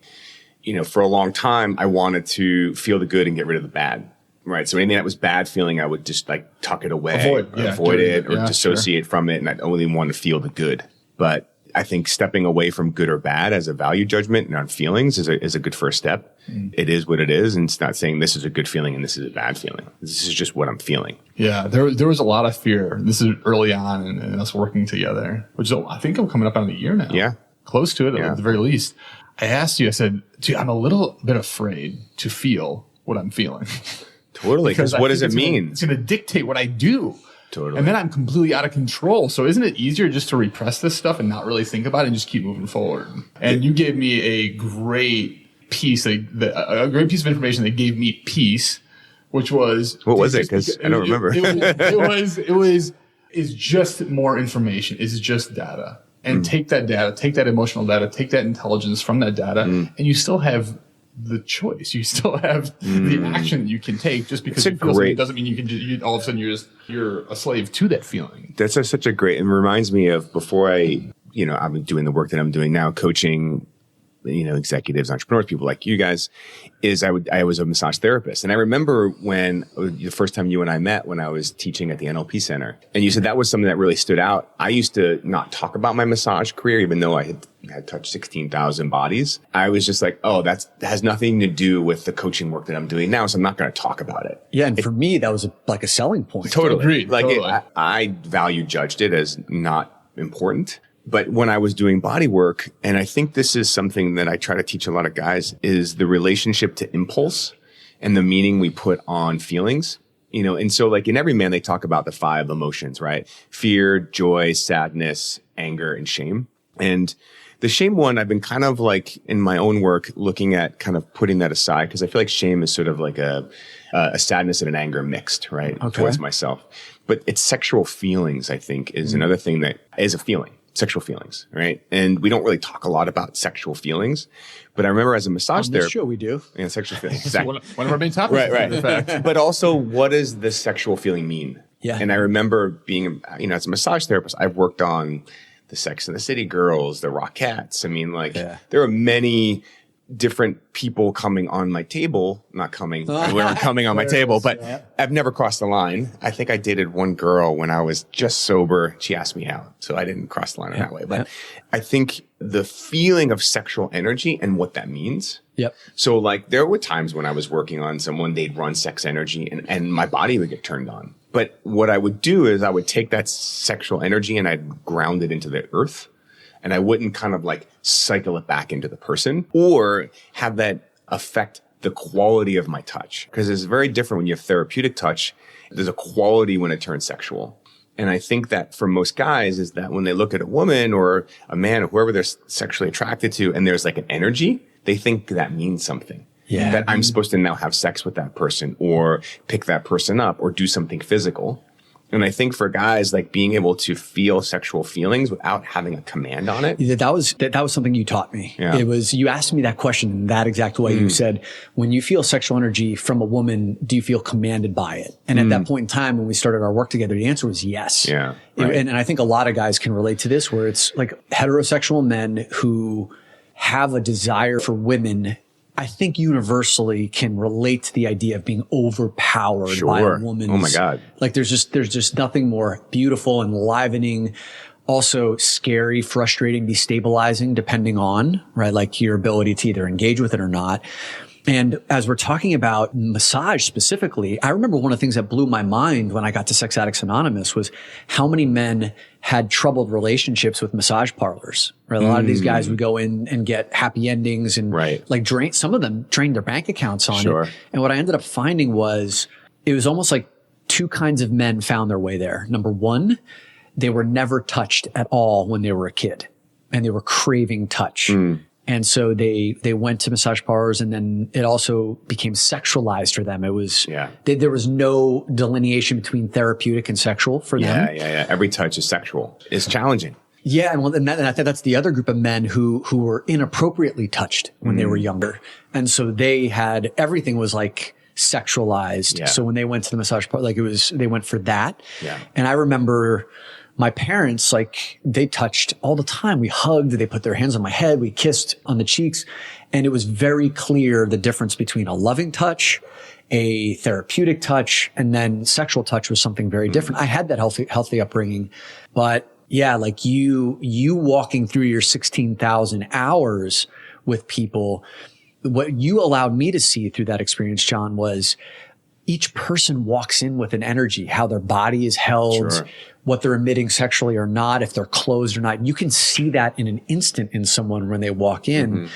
for a long time, I wanted to feel the good and get rid of the bad. Right. So anything that was bad feeling, I would just like tuck it away, avoid it, or dissociate from it. And I'd only want to feel the good. But I think stepping away from good or bad as a value judgment and on feelings is a good first step. It is what it is. And it's not saying this is a good feeling and this is a bad feeling. This is just what I'm feeling. Yeah. There was a lot of fear. This is early on in us working together, which I think I'm coming up on a year now. Yeah. Close to it at the very least. I asked you, I said, dude, I'm a little bit afraid to feel what I'm feeling. Totally. Because what does it mean? It's going to dictate what I do. Totally. And then I'm completely out of control. So isn't it easier just to repress this stuff and not really think about it and just keep moving forward? And you gave me a great piece, a great piece of information that gave me peace, which was... What was it? Because I don't remember. It's just more information. It's just data. And take that data, take that emotional data, take that intelligence from that data, and you still have the choice. You still have the action that you can take. Just because you feel something doesn't mean you can all of a sudden you're a slave to that feeling. That's such a great, it reminds me of before I've been doing the work that I'm doing now, coaching executives, entrepreneurs, people like you guys, is I was a massage therapist. And I remember when the first time you and I met, when I was teaching at the NLP Center, and you said that was something that really stood out. I used to not talk about my massage career, even though I had touched 16,000 bodies. I was just like, oh, that has nothing to do with the coaching work that I'm doing now, so I'm not going to talk about it. Yeah, and for me, that was like a selling point. Totally. Agreed. Like totally. I value judged it as not important. But when I was doing body work, and I think this is something that I try to teach a lot of guys, is the relationship to impulse and the meaning we put on feelings. And so like in Everyman, they talk about the 5 emotions, right? Fear, joy, sadness, anger, and shame. And the shame one, I've been kind of like in my own work looking at kind of putting that aside, because I feel like shame is sort of like a sadness and an anger mixed, right? Okay. Towards myself. But it's sexual feelings, I think, is another thing that is a feeling. Sexual feelings, right? And we don't really talk a lot about sexual feelings, but I remember as a massage therapist, sure we do. Yeah, sexual feelings, exactly. One of our main topics. Right. In fact. But also, what does the sexual feeling mean? Yeah. And I remember being, as a massage therapist, I've worked on the Sex and the City girls, the Rockettes. I mean, there are many different people coming on my table, not coming, they weren't coming on my table, but I've never crossed the line. I think I dated one girl when I was just sober. She asked me out, so I didn't cross the line in that way. But I think the feeling of sexual energy and what that means. Yep. So like there were times when I was working on someone, they'd run sex energy and my body would get turned on. But what I would do is I would take that sexual energy and I'd ground it into the earth. And I wouldn't kind of like cycle it back into the person or have that affect the quality of my touch. Because it's very different when you have therapeutic touch. There's a quality when it turns sexual. And I think that for most guys is that when they look at a woman or a man or whoever they're sexually attracted to and there's like an energy, they think that means something. Yeah. That I'm supposed to now have sex with that person or pick that person up or do something physical. And I think for guys, like being able to feel sexual feelings without having a command on it. That was something you taught me. Yeah. It was, you asked me that question in that exact way. You said, when you feel sexual energy from a woman, do you feel commanded by it? And at that point in time, when we started our work together, the answer was yes. Yeah. Right. And I think a lot of guys can relate to this, where it's like heterosexual men who have a desire for women, I think universally can relate to the idea of being overpowered by a woman's. Oh my God. Like there's just nothing more beautiful, enlivening, also scary, frustrating, destabilizing, depending on, right? Like your ability to either engage with it or not. And as we're talking about massage specifically, I remember one of the things that blew my mind when I got to Sex Addicts Anonymous was how many men had troubled relationships with massage parlors, right? A lot of these guys would go in and get happy endings and like some of them drained their bank accounts on it. And what I ended up finding was it was almost like 2 kinds of men found their way there. Number one, they were never touched at all when they were a kid and they were craving touch. And so they went to massage parlors and then it also became sexualized for them. It was, there was no delineation between therapeutic and sexual for them. Yeah. Every touch is sexual. It's challenging. Yeah. And I think that's the other group of men who were inappropriately touched when they were younger. And so everything was like sexualized. Yeah. So when they went to the massage parlor, they went for that. Yeah. And I remember my parents, like they touched all the time. We hugged, they put their hands on my head, we kissed on the cheeks. And it was very clear the difference between a loving touch, a therapeutic touch, and then sexual touch was something very different. I had that healthy upbringing, but yeah, like you walking through your 16,000 hours with people, what you allowed me to see through that experience, John, was each person walks in with an energy, how their body is held, what they're emitting sexually or not, if they're closed or not. You can see that in an instant in someone when they walk in.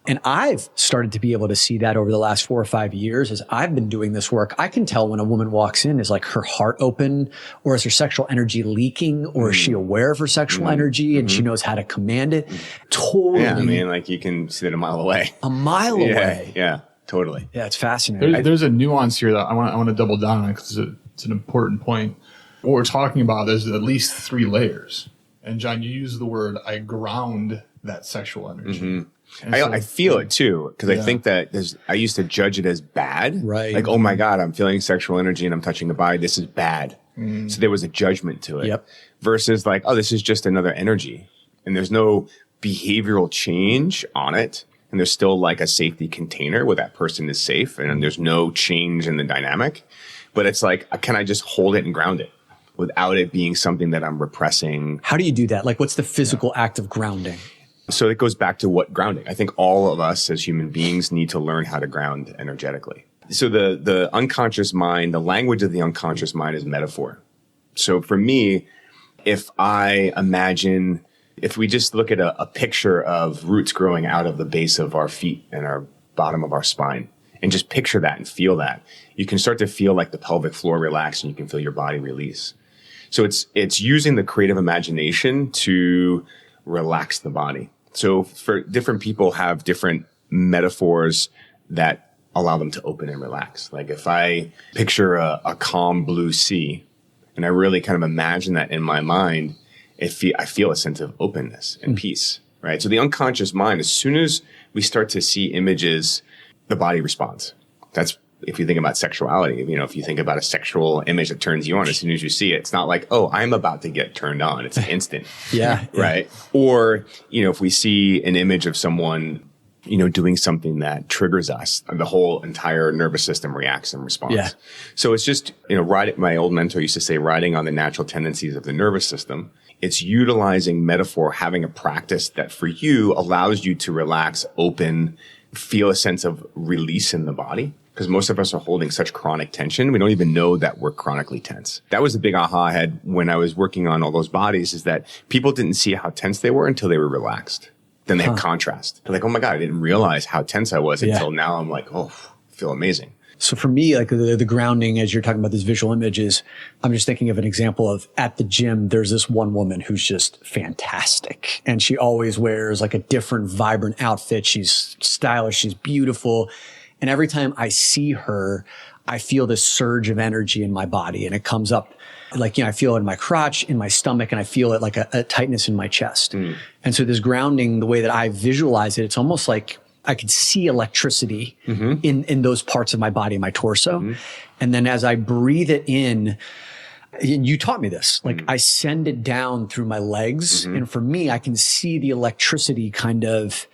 And I've started to be able to see that over the last 4 or 5 years as I've been doing this work. I can tell when a woman walks in, is like her heart open, or is her sexual energy leaking, or is she aware of her sexual energy and she knows how to command it? Totally. Yeah, I mean, like you can see it a mile away. A mile away. Yeah, totally. Yeah, it's fascinating. There's a nuance here that I want to double down on because it's an important point. What we're talking about, there's at least 3 layers. And John, you use the word, I ground that sexual energy. I feel it too, because I think that I used to judge it as bad. Right. Like, oh my God, I'm feeling sexual energy and I'm touching the body. This is bad. So there was a judgment to it. Yep. Versus like, oh, this is just another energy. And there's no behavioral change on it. and there's still like a safety container where that person is safe and there's no change in the dynamic. But it's like, can I just hold it and ground it without it being something that I'm repressing? How do you do that? Like, what's the physical act of grounding? So it goes back to what grounding. I think all of us as human beings need to learn how to ground energetically. So the unconscious mind, the language of the unconscious mind is metaphor. So for me, if we just look at a picture of roots growing out of the base of our feet and our bottom of our spine, and just picture that and feel that, you can start to feel like the pelvic floor relax and you can feel your body release. So it's using the creative imagination to relax the body. So for different people have different metaphors that allow them to open and relax. Like if I picture a calm blue sea and I really kind of imagine that in my mind, I feel a sense of openness and peace, right? So the unconscious mind, as soon as we start to see images, the body responds. That's if you think about sexuality, if you think about a sexual image that turns you on, as soon as you see it, it's not like, oh, I'm about to get turned on. It's instant. Yeah. Right. Or, if we see an image of someone, doing something that triggers us, the whole entire nervous system reacts and responds. Yeah. So it's just, my old mentor used to say, riding on the natural tendencies of the nervous system. It's utilizing metaphor, having a practice that for you allows you to relax, open, feel a sense of release in the body. Because most of us are holding such chronic tension. We don't even know that we're chronically tense. That was the big aha I had when I was working on all those bodies, is that people didn't see how tense they were until they were relaxed. Then they had contrast. They're like, oh my God, I didn't realize how tense I was until now I'm like, oh, I feel amazing. So for me, like the grounding, as you're talking about these visual images, I'm just thinking of an example of at the gym, there's this one woman who's just fantastic. And she always wears like a different, vibrant outfit. She's stylish. She's beautiful. And every time I see her, I feel this surge of energy in my body, and it comes up like, I feel it in my crotch, in my stomach, and I feel it like a tightness in my chest. And so this grounding, the way that I visualize it, it's almost like I could see electricity in those parts of my body, my torso. And then as I breathe it in, you taught me this, like I send it down through my legs. And for me, I can see the electricity kind of,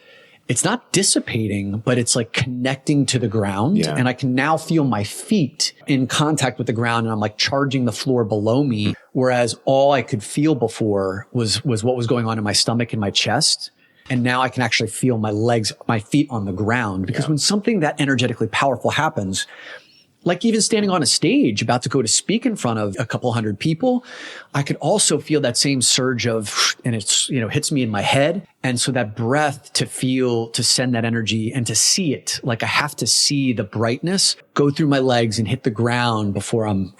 it's not dissipating, but it's like connecting to the ground. Yeah. And I can now feel my feet in contact with the ground, and I'm like charging the floor below me. Whereas all I could feel before was what was going on in my stomach and my chest. And now I can actually feel my legs, my feet on the ground. Because when something that energetically powerful happens, like even standing on a stage about to go to speak in front of a couple hundred people, I could also feel that same surge of, and it's, hits me in my head. And so that breath to send that energy and to see it, like I have to see the brightness go through my legs and hit the ground before and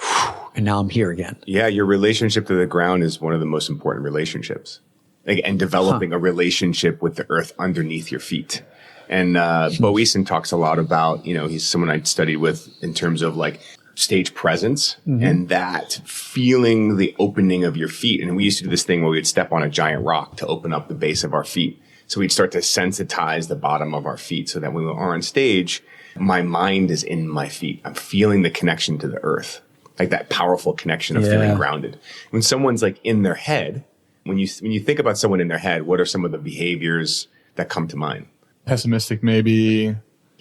now I'm here again. Yeah. Your relationship to the ground is one of the most important relationships, and developing a relationship with the earth underneath your feet. And Boyesen talks a lot about, he's someone I studied with in terms of like stage presence and that feeling the opening of your feet. And we used to do this thing where we'd step on a giant rock to open up the base of our feet. So we'd start to sensitize the bottom of our feet so that when we are on stage, my mind is in my feet. I'm feeling the connection to the earth, like that powerful connection of feeling grounded. When someone's like in their head, when you think about someone in their head, what are some of the behaviors that come to mind? Pessimistic, maybe.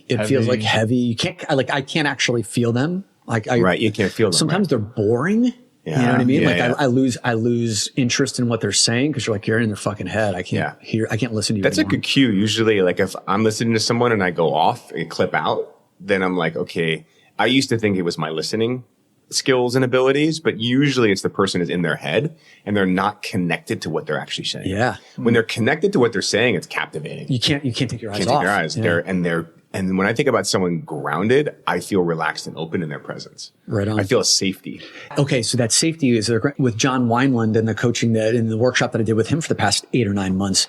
It heavy. Feels like heavy. You can't, I can't actually feel them. Right. You can't feel them. Sometimes they're boring. Yeah. You know what I mean? Yeah, I lose interest in what they're saying because you're in their fucking head. I can't listen to you. That's anymore. A good cue. Usually, like if I'm listening to someone and I go off and clip out, then I'm like, okay, I used to think it was my listening skills and abilities, but usually it's the person is in their head and they're not connected to what they're actually saying. Yeah. When they're connected to what they're saying, it's captivating. You can't take your eyes off. Can't take your eyes. Yeah. And when I think about someone grounded, I feel relaxed and open in their presence. Right on. I feel a safety. Okay. So that safety is with John Wineland and the coaching that in the workshop that I did with him for the past 8 or 9 months,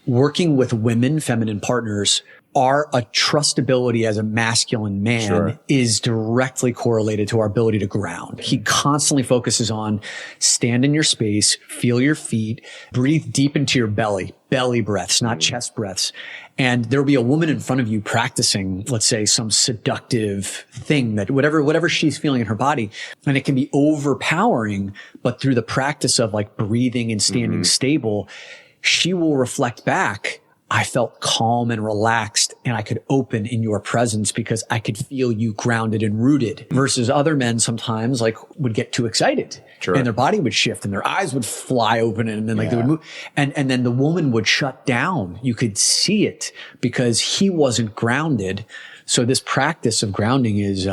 working with women, feminine partners, a trustability as a masculine man is directly correlated to our ability to ground. He constantly focuses on stand in your space, feel your feet, breathe deep into your belly breaths, not chest breaths. And there'll be a woman in front of you practicing, let's say, some seductive thing that whatever she's feeling in her body. And it can be overpowering, but through the practice of like breathing and standing stable, she will reflect back, I felt calm and relaxed, and I could open in your presence because I could feel you grounded and rooted, versus other men sometimes like would get too excited and their body would shift and their eyes would fly open and then like they would move. And then the woman would shut down. You could see it because he wasn't grounded. So this practice of grounding is,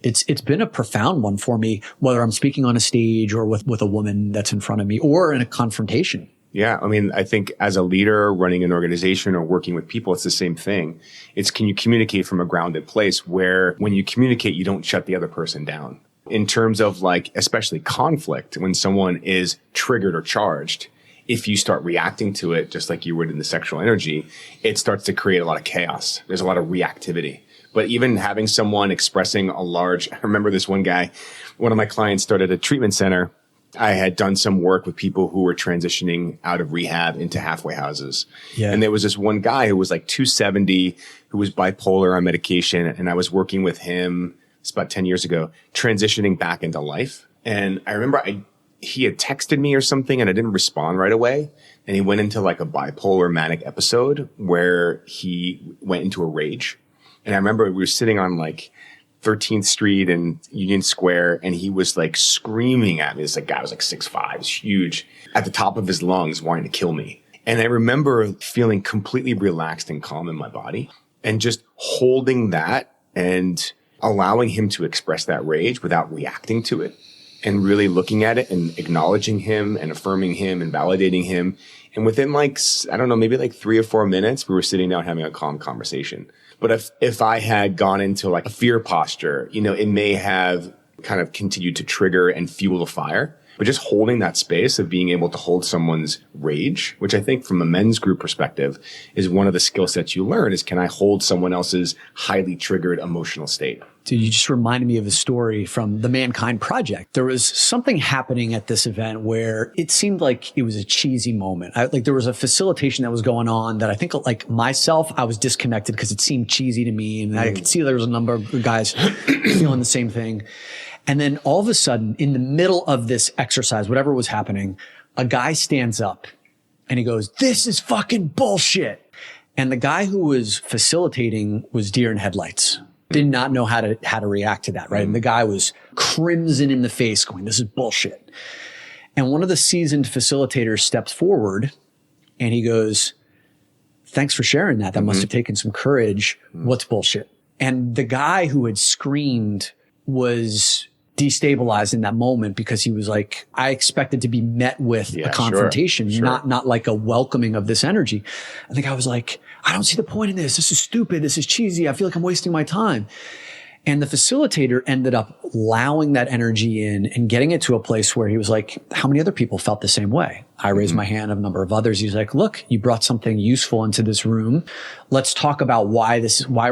it's been a profound one for me, whether I'm speaking on a stage or with a woman that's in front of me or in a confrontation. Yeah. I mean, I think as a leader running an organization or working with people, it's the same thing. It's, can you communicate from a grounded place where when you communicate, you don't shut the other person down? In terms of like, especially conflict, when someone is triggered or charged, if you start reacting to it, just like you would in the sexual energy, it starts to create a lot of chaos. There's a lot of reactivity. But even having someone expressing I remember this one guy, one of my clients started a treatment center. I had done some work with people who were transitioning out of rehab into halfway houses. Yeah. And there was this one guy who was like 270, who was bipolar on medication. And I was working with him, it's about 10 years ago, transitioning back into life. And I remember he had texted me or something and I didn't respond right away. And he went into like a bipolar manic episode where he went into a rage. And I remember we were sitting on like 13th Street and Union Square, and he was like screaming at me. This like guy was like 6'5", was huge, at the top of his lungs, wanting to kill me. And I remember feeling completely relaxed and calm in my body and just holding that and allowing him to express that rage without reacting to it, and really looking at it and acknowledging him and affirming him and validating him. And within like, I don't know, maybe like 3 or 4 minutes, we were sitting down having a calm conversation. But if I had gone into like a fear posture, it may have kind of continued to trigger and fuel the fire. But just holding that space of being able to hold someone's rage, which I think from a men's group perspective is one of the skill sets you learn, is can I hold someone else's highly triggered emotional state? Dude, you just reminded me of a story from the Mankind Project. There was something happening at this event where it seemed like it was a cheesy moment. There was a facilitation that was going on that I think like myself, I was disconnected because it seemed cheesy to me. And I could see there was a number of guys feeling the same thing. And then all of a sudden, in the middle of this exercise, whatever was happening, a guy stands up and he goes, "This is fucking bullshit." And the guy who was facilitating was deer in headlights. Did not know how to react to that, right? And the guy was crimson in the face going, "This is bullshit." And one of the seasoned facilitators steps forward and he goes, "Thanks for sharing that. That must have taken some courage. What's bullshit?" And the guy who had screamed was destabilized in that moment because he was like, I expected to be met with a confrontation, not like a welcoming of this energy. And the guy was like, "I don't see the point in this. This is stupid. This is cheesy. I feel like I'm wasting my time." And the facilitator ended up allowing that energy in and getting it to a place where he was like, how many other people felt the same way? I raised my hand, a number of others. He's like, "Look, you brought something useful into this room. Let's talk about why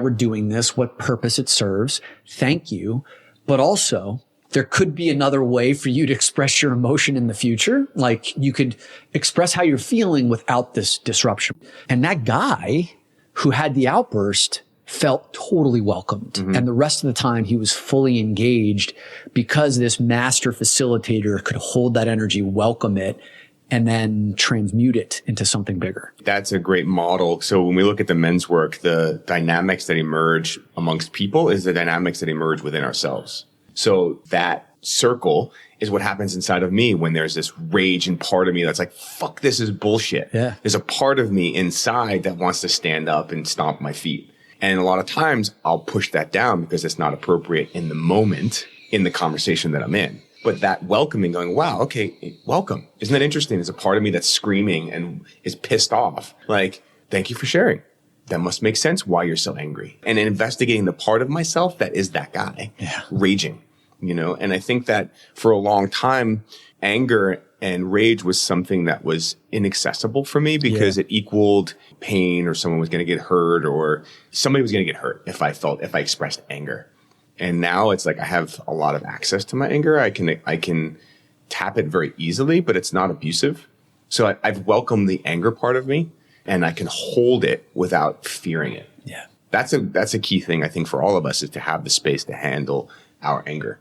we're doing this, what purpose it serves. Thank you. But also, there could be another way for you to express your emotion in the future. Like you could express how you're feeling without this disruption." And that guy who had the outburst felt totally welcomed. And the rest of the time he was fully engaged because this master facilitator could hold that energy, welcome it, and then transmute it into something bigger. That's a great model. So when we look at the men's work, the dynamics that emerge amongst people is the dynamics that emerge within ourselves. So that circle is what happens inside of me when there's this rage and part of me that's like, fuck, this is bullshit. Yeah. There's a part of me inside that wants to stand up and stomp my feet. And a lot of times I'll push that down because it's not appropriate in the moment in the conversation that I'm in. But that welcoming, going, wow, okay, welcome. Isn't that interesting? There's a part of me that's screaming and is pissed off. Like, thank you for sharing. That must make sense why you're so angry. And investigating the part of myself that is that guy raging, And I think that for a long time, anger and rage was something that was inaccessible for me because it equaled pain, or someone was going to get hurt, or somebody was going to get hurt if I expressed anger. And now it's like I have a lot of access to my anger. I can tap it very easily, but it's not abusive. So I've welcomed the anger part of me, and I can hold it without fearing it. Yeah. That's a key thing, I think, for all of us, is to have the space to handle our anger.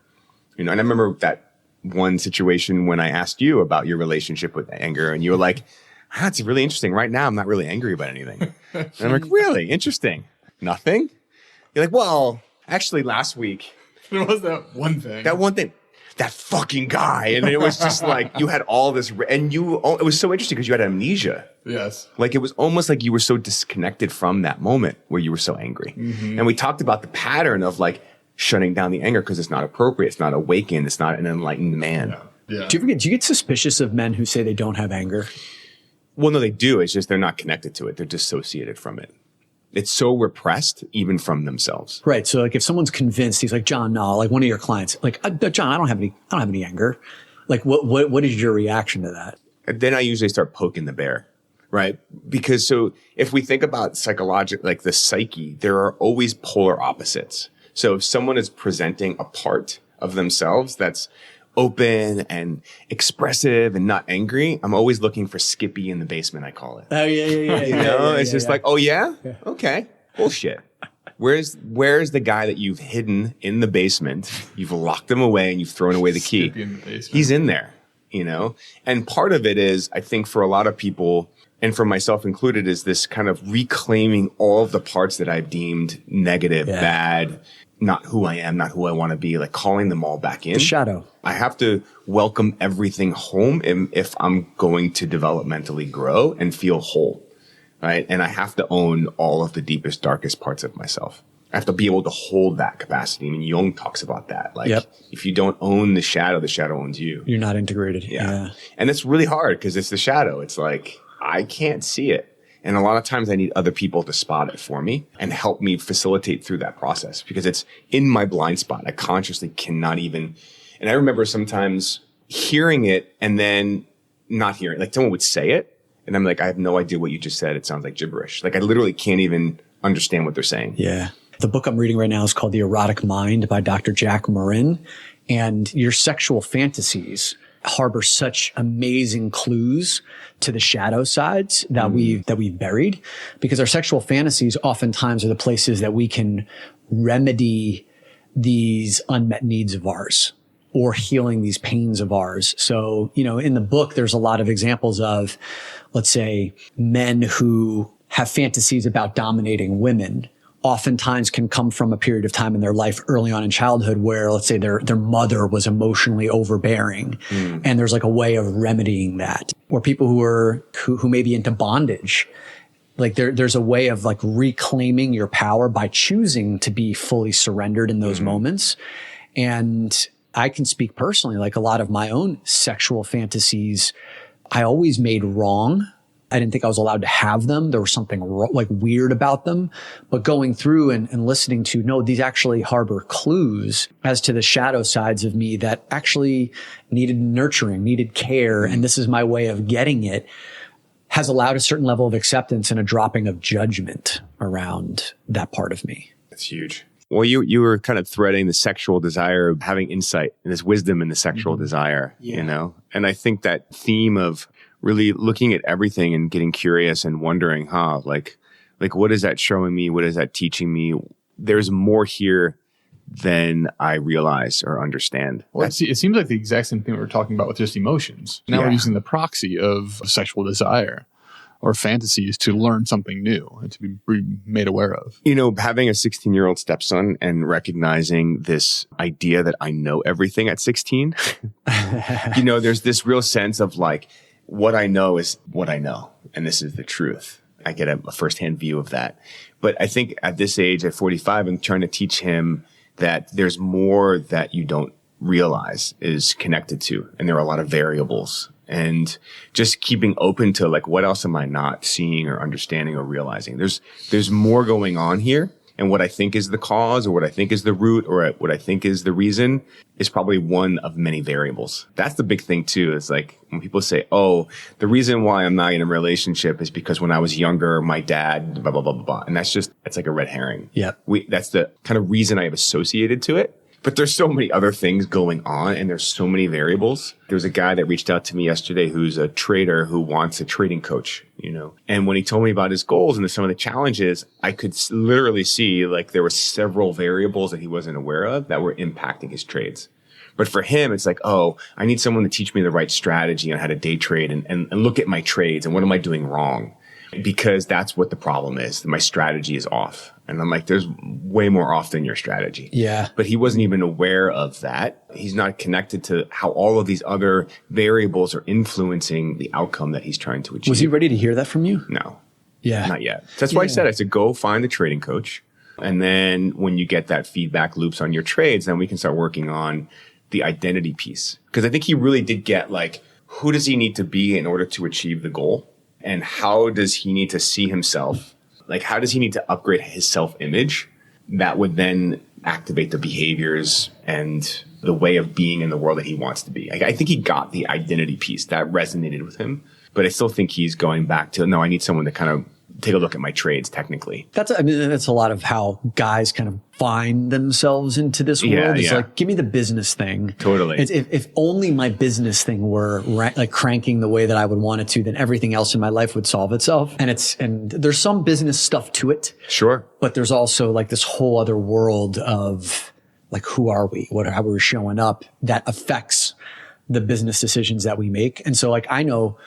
And I remember that one situation when I asked you about your relationship with anger, and you were like, That's really interesting. Right now, I'm not really angry about anything. And I'm like, really? Interesting. Nothing? You're like, well, actually last week. There was that one thing. That fucking guy. And it was just like, you had all this, and it was so interesting because you had amnesia. Yes. Like it was almost like you were so disconnected from that moment where you were so angry. Mm-hmm. And we talked about the pattern of like shutting down the anger because it's not appropriate. It's not awakened. It's not an enlightened man. Yeah. Do you get suspicious of men who say they don't have anger? Well, no, they do. It's just they're not connected to it. They're dissociated from it. It's so repressed even from themselves. Right. So like if someone's convinced, he's like, John, no, like one of your clients, like, John, I don't have any anger. Like what is your reaction to that? And then I usually start poking the bear, right? Because so if we think about psychological, like the psyche, there are always polar opposites. So if someone is presenting a part of themselves that's open and expressive and not angry, I'm always looking for Skippy in the basement, I call it. Oh, yeah. You know, it's just like, oh, yeah? Okay. Bullshit. Where's the guy that you've hidden in the basement? You've locked him away and you've thrown away the key. Skippy in the basement. He's in there, you know? And part of it is, I think for a lot of people, and for myself included, is this kind of reclaiming all of the parts that I've deemed negative, bad, not who I am, not who I want to be, like calling them all back in. The shadow. I have to welcome everything home if I'm going to developmentally grow and feel whole, right? And I have to own all of the deepest, darkest parts of myself. I have to be able to hold that capacity. I mean, Jung talks about that. Like, if you don't own the shadow owns you. You're not integrated. Yeah. And it's really hard because it's the shadow. It's like, I can't see it. And a lot of times I need other people to spot it for me and help me facilitate through that process because it's in my blind spot. I consciously cannot even. And I remember sometimes hearing it and then not hearing it. Like someone would say it and I'm like, I have no idea what you just said. It sounds like gibberish. Like I literally can't even understand what they're saying. Yeah. The book I'm reading right now is called The Erotic Mind by Dr. Jack Morin. And your sexual fantasies harbor such amazing clues to the shadow sides that we've buried, because our sexual fantasies oftentimes are the places that we can remedy these unmet needs of ours or healing these pains of ours. So, you know, in the book, there's a lot of examples of, let's say, men who have fantasies about dominating women oftentimes can come from a period of time in their life early on in childhood where, let's say, their mother was emotionally overbearing. And there's like a way of remedying that. Or people who may be into bondage. Like there's a way of like reclaiming your power by choosing to be fully surrendered in those moments. And I can speak personally, like a lot of my own sexual fantasies, I always made wrong. I didn't think I was allowed to have them. There was something like weird about them, but going through and listening to, no, these actually harbor clues as to the shadow sides of me that actually needed nurturing, needed care. And this is my way of getting it, has allowed a certain level of acceptance and a dropping of judgment around that part of me. That's huge. Well, you were kind of threading the sexual desire of having insight and this wisdom in the sexual desire, you know? And I think that theme of really looking at everything and getting curious and wondering, like what is that showing me? What is that teaching me? There's more here than I realize or understand. Well, it seems like the exact same thing we were talking about with just emotions. Now we're using the proxy of sexual desire or fantasies to learn something new and to be made aware of. You know, having a 16-year-old stepson and recognizing this idea that I know everything at 16, you know, there's this real sense of like, what I know is what I know. And this is the truth. I get a firsthand view of that. But I think at this age, at 45, I'm trying to teach him that there's more that you don't realize is connected to. And there are a lot of variables. And just keeping open to like, what else am I not seeing or understanding or realizing? There's more going on here. And what I think is the cause or what I think is the root or what I think is the reason is probably one of many variables. That's the big thing too. Is like when people say, oh, the reason why I'm not in a relationship is because when I was younger, my dad, blah, blah, blah, blah, blah. And that's like a red herring. Yeah. That's the kind of reason I have associated to it. But there's so many other things going on and there's so many variables. There's a guy that reached out to me yesterday who's a trader who wants a trading coach, you know. And when he told me about his goals and some of the challenges, I could literally see like there were several variables that he wasn't aware of that were impacting his trades. But for him, it's like, oh, I need someone to teach me the right strategy on how to day trade and look at my trades and what am I doing wrong? Because that's what the problem is. My strategy is off. And I'm like, there's way more off than your strategy. Yeah. But he wasn't even aware of that. He's not connected to how all of these other variables are influencing the outcome that he's trying to achieve. Was he ready to hear that from you? No. Yeah. Not yet. That's why I said, go find a trading coach. And then when you get that feedback loops on your trades, then we can start working on the identity piece. Because I think he really did get like, who does he need to be in order to achieve the goal? And how does he need to see himself? Like, how does he need to upgrade his self-image that would then activate the behaviors and the way of being in the world that he wants to be? I think he got the identity piece that resonated with him, but I still think he's going back to, no, I need someone to kind of take a look at my trades technically. That's a lot of how guys kind of find themselves into this world. It's like, give me the business thing. Totally. If only my business thing were like cranking the way that I would want it to, then everything else in my life would solve itself. And there's some business stuff to it. Sure. But there's also like this whole other world of like, who are we? How we're showing up that affects the business decisions that we make. And so like, I know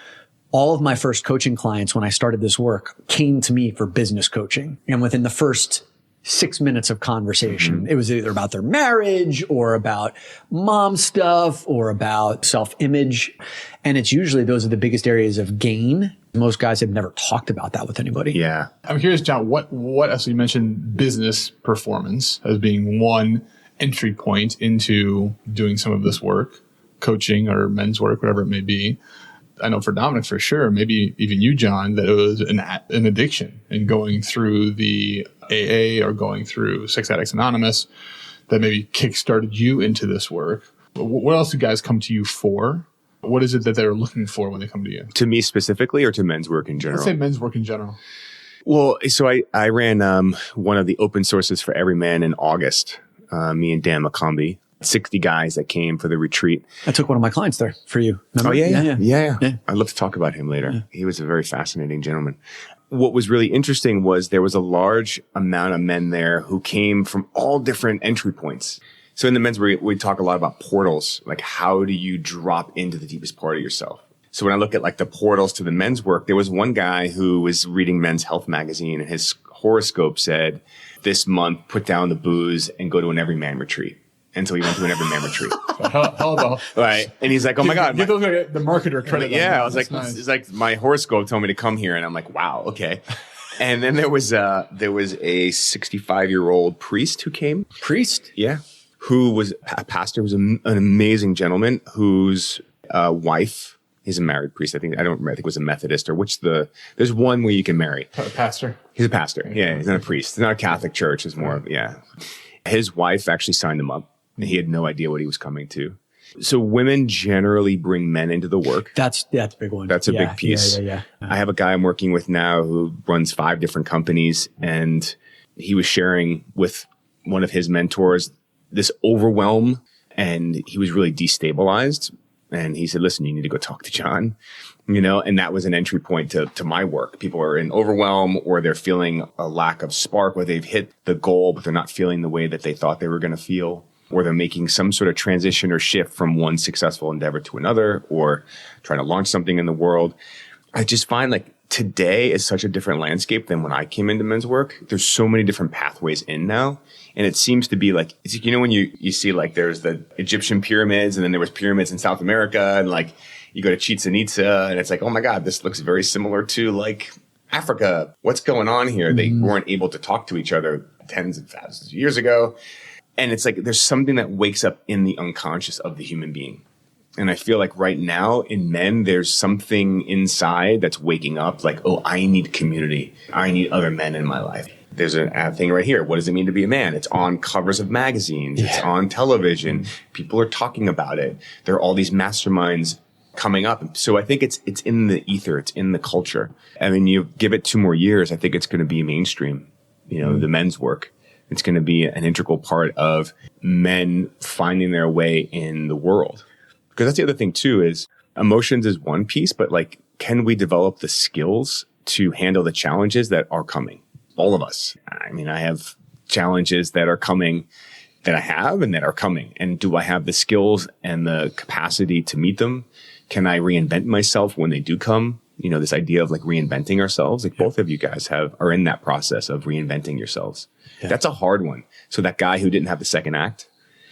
all of my first coaching clients when I started this work came to me for business coaching. And within the first 6 minutes of conversation, it was either about their marriage or about mom stuff or about self-image. And it's usually those are the biggest areas of gain. Most guys have never talked about that with anybody. Yeah. I'm curious, John, what as you mentioned business performance as being one entry point into doing some of this work, coaching or men's work, whatever it may be. I know for Dominic, for sure, maybe even you, John, that it was an addiction and going through the AA or going through Sex Addicts Anonymous that maybe kickstarted you into this work. What else do guys come to you for? What is it that they're looking for when they come to you? To me specifically or to men's work in general? Let's say men's work in general. Well, so I ran one of the open sources for Everyman in August, me and Dan McCombie. 60 guys that came for the retreat. I took one of my clients there for you. Remember? Oh, yeah. I'd love to talk about him later. Yeah. He was a very fascinating gentleman. What was really interesting was there was a large amount of men there who came from all different entry points. So in the men's, we talk a lot about portals. Like, how do you drop into the deepest part of yourself? So when I look at like the portals to the men's work, there was one guy who was reading Men's Health magazine and his horoscope said, this month, put down the booze and go to an Everyman retreat. And so he went to an Everyman retreat. Right. And he's like, oh my God. Give those the marketer credit. Yeah. I was like, nice. It's like my horoscope told me to come here. And I'm like, wow. Okay. And then there was a 65-year-old priest who came. Priest? Yeah. Who was a pastor, was an amazing gentleman whose wife, he's a married priest. I think it was a Methodist or there's one where you can marry. Pastor. He's a pastor. Yeah. He's not a priest. It's not a Catholic church. It's more, yeah. His wife actually signed him up. He had no idea what he was coming to. So women generally bring men into the work. That's a big one. That's a big piece. Yeah. I have a guy I'm working with now who runs 5 different companies, and he was sharing with one of his mentors this overwhelm, and he was really destabilized. And he said, listen, you need to go talk to John, and that was an entry point to my work. People are in overwhelm, or they're feeling a lack of spark, or they've hit the goal, but they're not feeling the way that they thought they were going to feel, or they're making some sort of transition or shift from one successful endeavor to another, or trying to launch something in the world. I just find like today is such a different landscape than when I came into men's work. There's so many different pathways in now. And it seems to be like, it's, when you see like there's the Egyptian pyramids, and then there was pyramids in South America, and like you go to Chichen Itza and it's like, oh my God, this looks very similar to like Africa. What's going on here? They weren't able to talk to each other tens of thousands of years ago. And it's like, there's something that wakes up in the unconscious of the human being. And I feel like right now in men, there's something inside that's waking up like, oh, I need community. I need other men in my life. There's an ad thing right here. What does it mean to be a man? It's on covers of magazines. Yeah. It's on television. People are talking about it. There are all these masterminds coming up. So I think it's in the ether. It's in the culture. I mean, you give it 2 more years, I think it's going to be mainstream, the men's work. It's going to be an integral part of men finding their way in the world. Because that's the other thing too, is emotions is one piece, but like, can we develop the skills to handle the challenges that are coming? All of us. I mean, I have challenges that are coming that I have and that are coming? And do I have the skills and the capacity to meet them? Can I reinvent myself when they do come? You know, this idea of like reinventing ourselves, like both of you guys are in that process of reinventing yourselves. Yeah. That's a hard one. So that guy who didn't have the second act,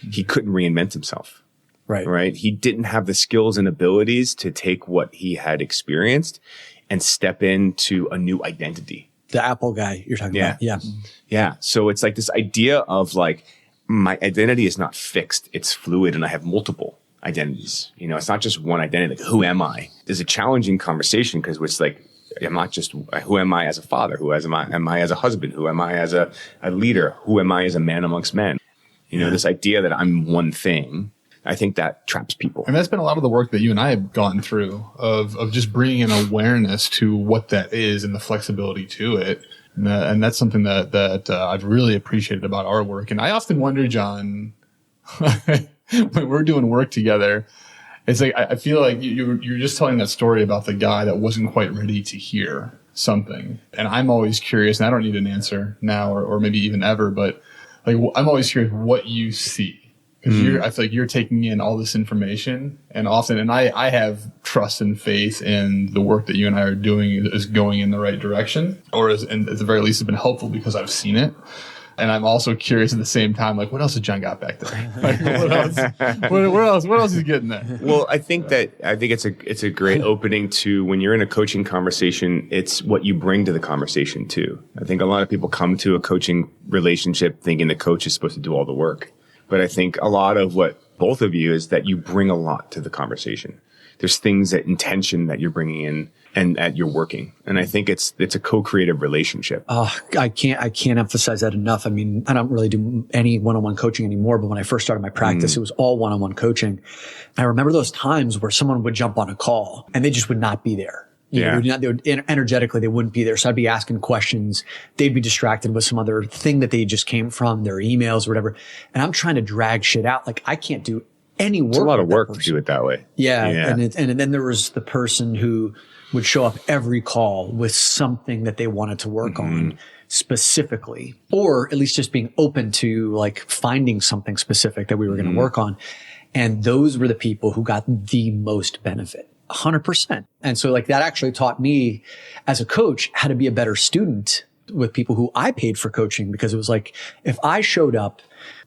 he couldn't reinvent himself. Right. He didn't have the skills and abilities to take what he had experienced and step into a new identity. The Apple guy you're talking about. Yeah. Yeah. So it's like this idea of like, my identity is not fixed. It's fluid and I have multiple identities. You know, it's not just one identity. Like, who am I? There's a challenging conversation because it's like, I'm not just, who am I as a father? Who am I as a husband? Who am I as a leader? Who am I as a man amongst men? You know, this idea that I'm one thing, I think that traps people. And that's been a lot of the work that you and I have gone through of just bringing an awareness to what that is and the flexibility to it. And that's something that I've really appreciated about our work. And I often wonder, John, when we're doing work together, it's like, I feel like you're just telling that story about the guy that wasn't quite ready to hear something. And I'm always curious, and I don't need an answer now or maybe even ever, but like, I'm always curious what you see. Because I feel like you're taking in all this information and I have trust and faith in the work that you and I are doing is going in the right direction, or and at the very least, has been helpful because I've seen it. And I'm also curious at the same time, like, what else has John got back there? Like, what else? What else is getting there? Well, I think it's a great opening to when you're in a coaching conversation. It's what you bring to the conversation too. I think a lot of people come to a coaching relationship thinking the coach is supposed to do all the work. But I think a lot of what both of you is that you bring a lot to the conversation. There's things that intention that you're bringing in and that you're working. And I think it's a co-creative relationship. Oh, I can't emphasize that enough. I mean, I don't really do any one-on-one coaching anymore, but when I first started my practice, it was all one-on-one coaching. I remember those times where someone would jump on a call and they just would not be there. They would energetically, they wouldn't be there. So I'd be asking questions. They'd be distracted with some other thing that they just came from, their emails or whatever. And I'm trying to drag shit out. Like, I can't do any work. It's a lot of work to do it that way. Yeah. And then there was the person who would show up every call with something that they wanted to work on specifically, or at least just being open to like finding something specific that we were going to work on. And those were the people who got the most benefit. 100%. And so like that actually taught me as a coach how to be a better student with people who I paid for coaching, because it was like, if I showed up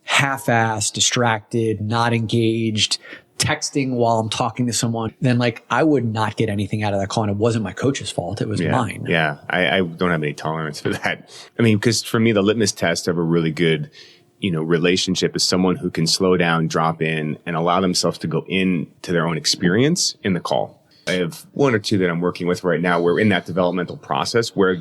half-assed, distracted, not engaged, texting while I'm talking to someone, then like I would not get anything out of that call. And it wasn't my coach's fault. It was mine. Yeah. I don't have any tolerance for that. I mean, because for me, the litmus test of a really good relationship is someone who can slow down, drop in, and allow themselves to go into their own experience in the call. I have one or two that I'm working with right now. We're in that developmental process where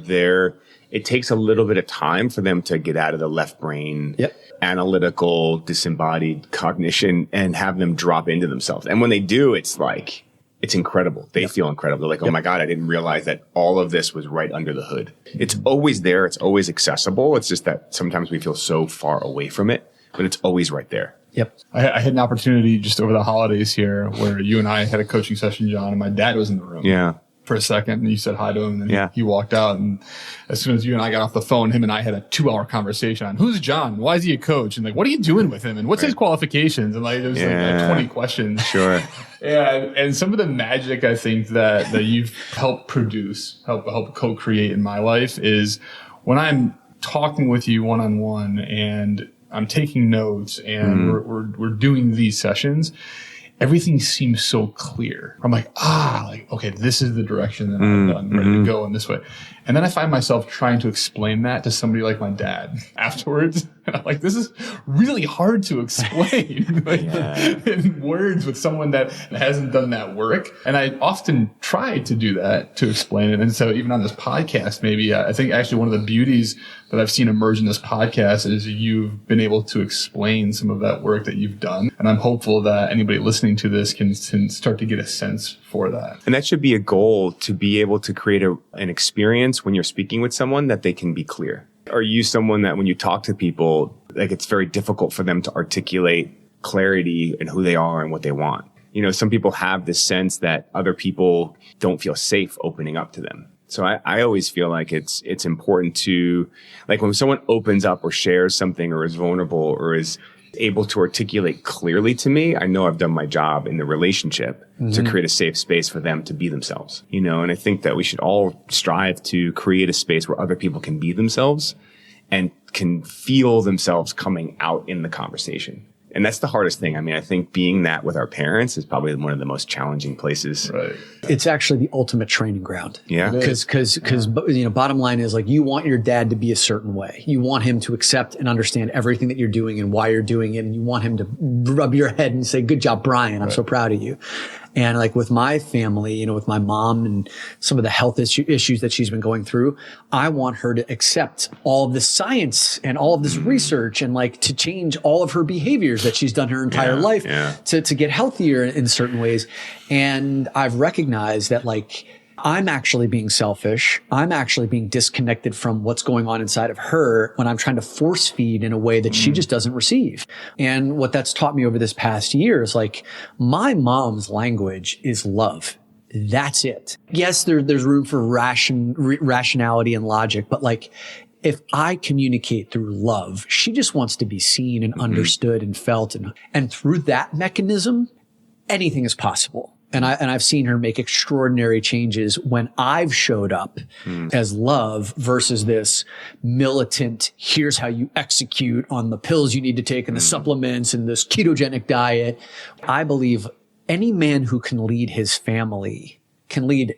it takes a little bit of time for them to get out of the left brain, analytical, disembodied cognition, and have them drop into themselves. And when they do, it's like, it's incredible. They feel incredible. They're like, oh my God, I didn't realize that all of this was right under the hood. It's always there. It's always accessible. It's just that sometimes we feel so far away from it, but it's always right there. Yep. I had an opportunity just over the holidays here where you and I had a coaching session, John, and my dad was in the room. Yeah. For a second, and you said hi to him, and he walked out. And as soon as you and I got off the phone, him and I had a 2-hour conversation on who's John, why is he a coach, and like what are you doing with him, and what's his qualifications, and like there's like 20 questions. Sure. And some of the magic I think that you've helped produce, help co-create in my life is when I'm talking with you one-on-one and I'm taking notes and we're doing these sessions. Everything seems so clear. I'm like, okay, this is the direction that I'm ready to go in this way. And then I find myself trying to explain that to somebody like my dad afterwards. And I'm like, this is really hard to explain in words with someone that hasn't done that work. And I often try to do that, to explain it. And so even on this podcast, maybe I think actually one of the beauties that I've seen emerge in this podcast is you've been able to explain some of that work that you've done. And I'm hopeful that anybody listening to this can start to get a sense for that. And that should be a goal, to be able to create an experience when you're speaking with someone that they can be clear. Are you someone that when you talk to people, like it's very difficult for them to articulate clarity in who they are and what they want? Some people have this sense that other people don't feel safe opening up to them. So I always feel like it's important to, like when someone opens up or shares something or is vulnerable or is able to articulate clearly to me, I know I've done my job in the relationship to create a safe space for them to be themselves, you know? And I think that we should all strive to create a space where other people can be themselves and can feel themselves coming out in the conversation. And that's the hardest thing. I mean, I think being that with our parents is probably one of the most challenging places. Right. It's actually the ultimate training ground. Yeah. Because you know, bottom line is like, you want your dad to be a certain way. You want him to accept and understand everything that you're doing and why you're doing it. And you want him to rub your head and say, good job, Bryan. I'm so proud of you. And like with my family, you know, with my mom and some of the health issues that she's been going through, I want her to accept all of this science and all of this research and like to change all of her behaviors that she's done her entire life to get healthier in certain ways. And I've recognized that like, I'm actually being selfish. I'm actually being disconnected from what's going on inside of her when I'm trying to force feed in a way that she just doesn't receive. And what that's taught me over this past year is like, my mom's language is love. That's it. Yes, there's room for rationality and logic, but like, if I communicate through love, she just wants to be seen and understood and felt. And through that mechanism, anything is possible. And I've seen her make extraordinary changes when I've showed up as love versus this militant, here's how you execute on the pills you need to take and the supplements and this ketogenic diet. I believe any man who can lead his family can lead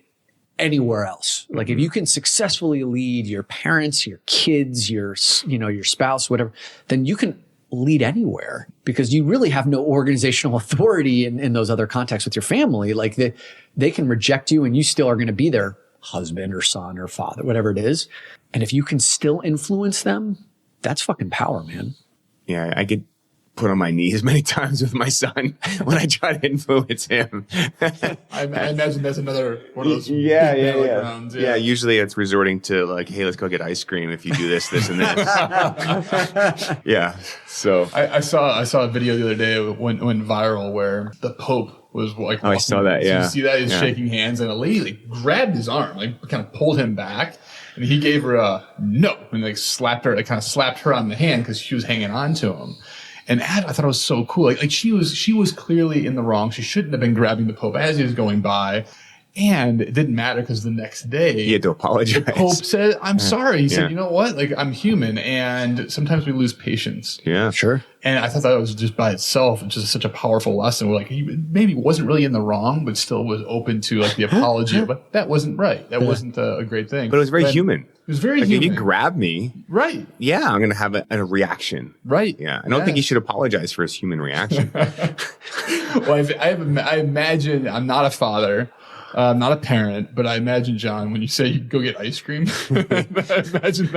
anywhere else. Like if you can successfully lead your parents, your kids, your spouse, whatever, then you can lead anywhere because you really have no organizational authority in those other contexts with your family. Like they can reject you and you still are going to be their husband or son or father, whatever it is. And if you can still influence them, that's fucking power, man. Yeah, I get put on my knees many times with my son when I try to influence him. I imagine that's another one of those. Yeah. Usually it's resorting to like, hey, let's go get ice cream if you do this, this, and this. Yeah. So I saw a video the other day went viral where the Pope was like, I saw that. Yeah. So you see that he's shaking hands and a lady like grabbed his arm, like kind of pulled him back. And he gave her a no and like slapped her on the hand because she was hanging on to him. And I thought it was so cool. Like she was clearly in the wrong. She shouldn't have been grabbing the Pope as he was going by. And it didn't matter because the next day he had to apologize. The Pope said, I'm sorry. He said, you know what? Like I'm human and sometimes we lose patience. Yeah, sure. And I thought that was just by itself just such a powerful lesson. We're like, he maybe wasn't really in the wrong, but still was open to like the apology. But that wasn't right. That wasn't a great thing. But it was very human. It was very like human. If you grab me, right? Yeah, I'm going to have a reaction. Right. Yeah. I don't think he should apologize for his human reaction. Well, I imagine I'm not a father. I'm not a parent, but I imagine, John, when you say you go get ice cream, I imagine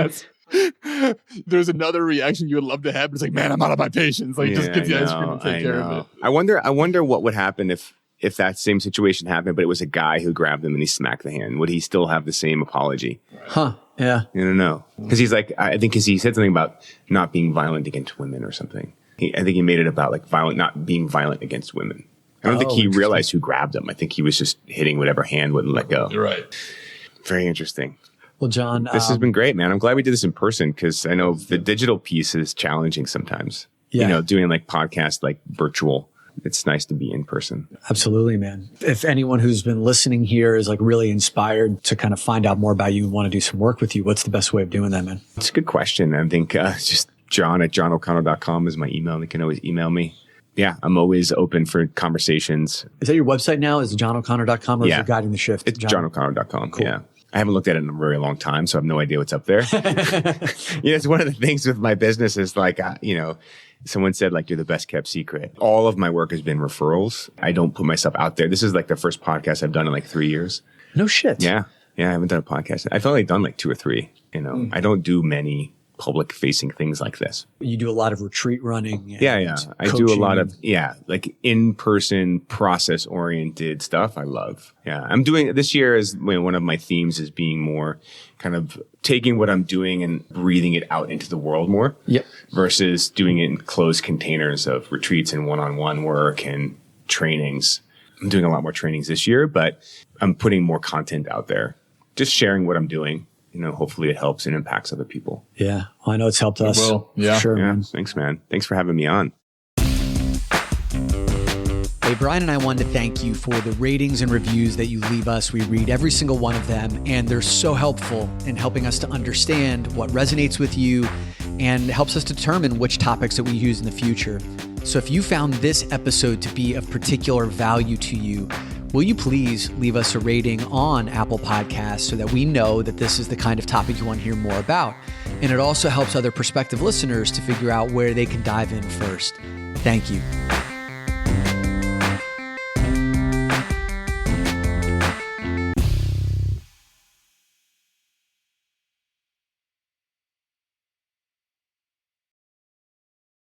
there's another reaction you would love to have. But it's like, man, I'm out of my patience. Like, just get the ice cream and take care of it. I wonder what would happen if that same situation happened, but it was a guy who grabbed him and he smacked the hand. Would he still have the same apology? Huh. Yeah. I don't know. Because he's like, I think because he said something about not being violent against women or something. I think he made it about like not being violent against women. I don't think he realized who grabbed him. I think he was just hitting whatever hand wouldn't let go. Right. Very interesting. Well, John, this has been great, man. I'm glad we did this in person because I know the digital piece is challenging sometimes. Yeah. You know, doing like podcasts, like virtual. It's nice to be in person. Absolutely, man. If anyone who's been listening here is like really inspired to kind of find out more about you and want to do some work with you, what's the best way of doing that, man? It's a good question. I think just john@johno'connell.com is my email. They can always email me. Yeah, I'm always open for conversations. Is that your website now? Is it johno'connor.com or is it Guiding the Shift? It's johno'connor.com. Cool. Yeah. I haven't looked at it in a very long time, so I have no idea what's up there. It's one of the things with my business is like, someone said like, you're the best kept secret. All of my work has been referrals. I don't put myself out there. This is like the first podcast I've done in like 3 years. No shit. Yeah. Yeah. I haven't done a podcast. I've only done like 2 or 3, I don't do many public facing things like this. You do a lot of retreat running. Yeah. I do a lot of, like in-person process oriented stuff. I love. Yeah. I'm doing this year is one of my themes is being more kind of taking what I'm doing and breathing it out into the world more. Yep. Versus doing it in closed containers of retreats and one-on-one work and trainings. I'm doing a lot more trainings this year, but I'm putting more content out there, just sharing what I'm doing. Hopefully it helps and impacts other people. Yeah. Well, I know it's helped us. Well, yeah. For sure, yeah. man. Thanks, man. Thanks for having me on. Bryan and I wanted to thank you for the ratings and reviews that you leave us. We read every single one of them, and they're so helpful in helping us to understand what resonates with you and helps us determine which topics that we use in the future. So if you found this episode to be of particular value to you, will you please leave us a rating on Apple Podcasts so that we know that this is the kind of topic you want to hear more about? And it also helps other prospective listeners to figure out where they can dive in first. Thank you.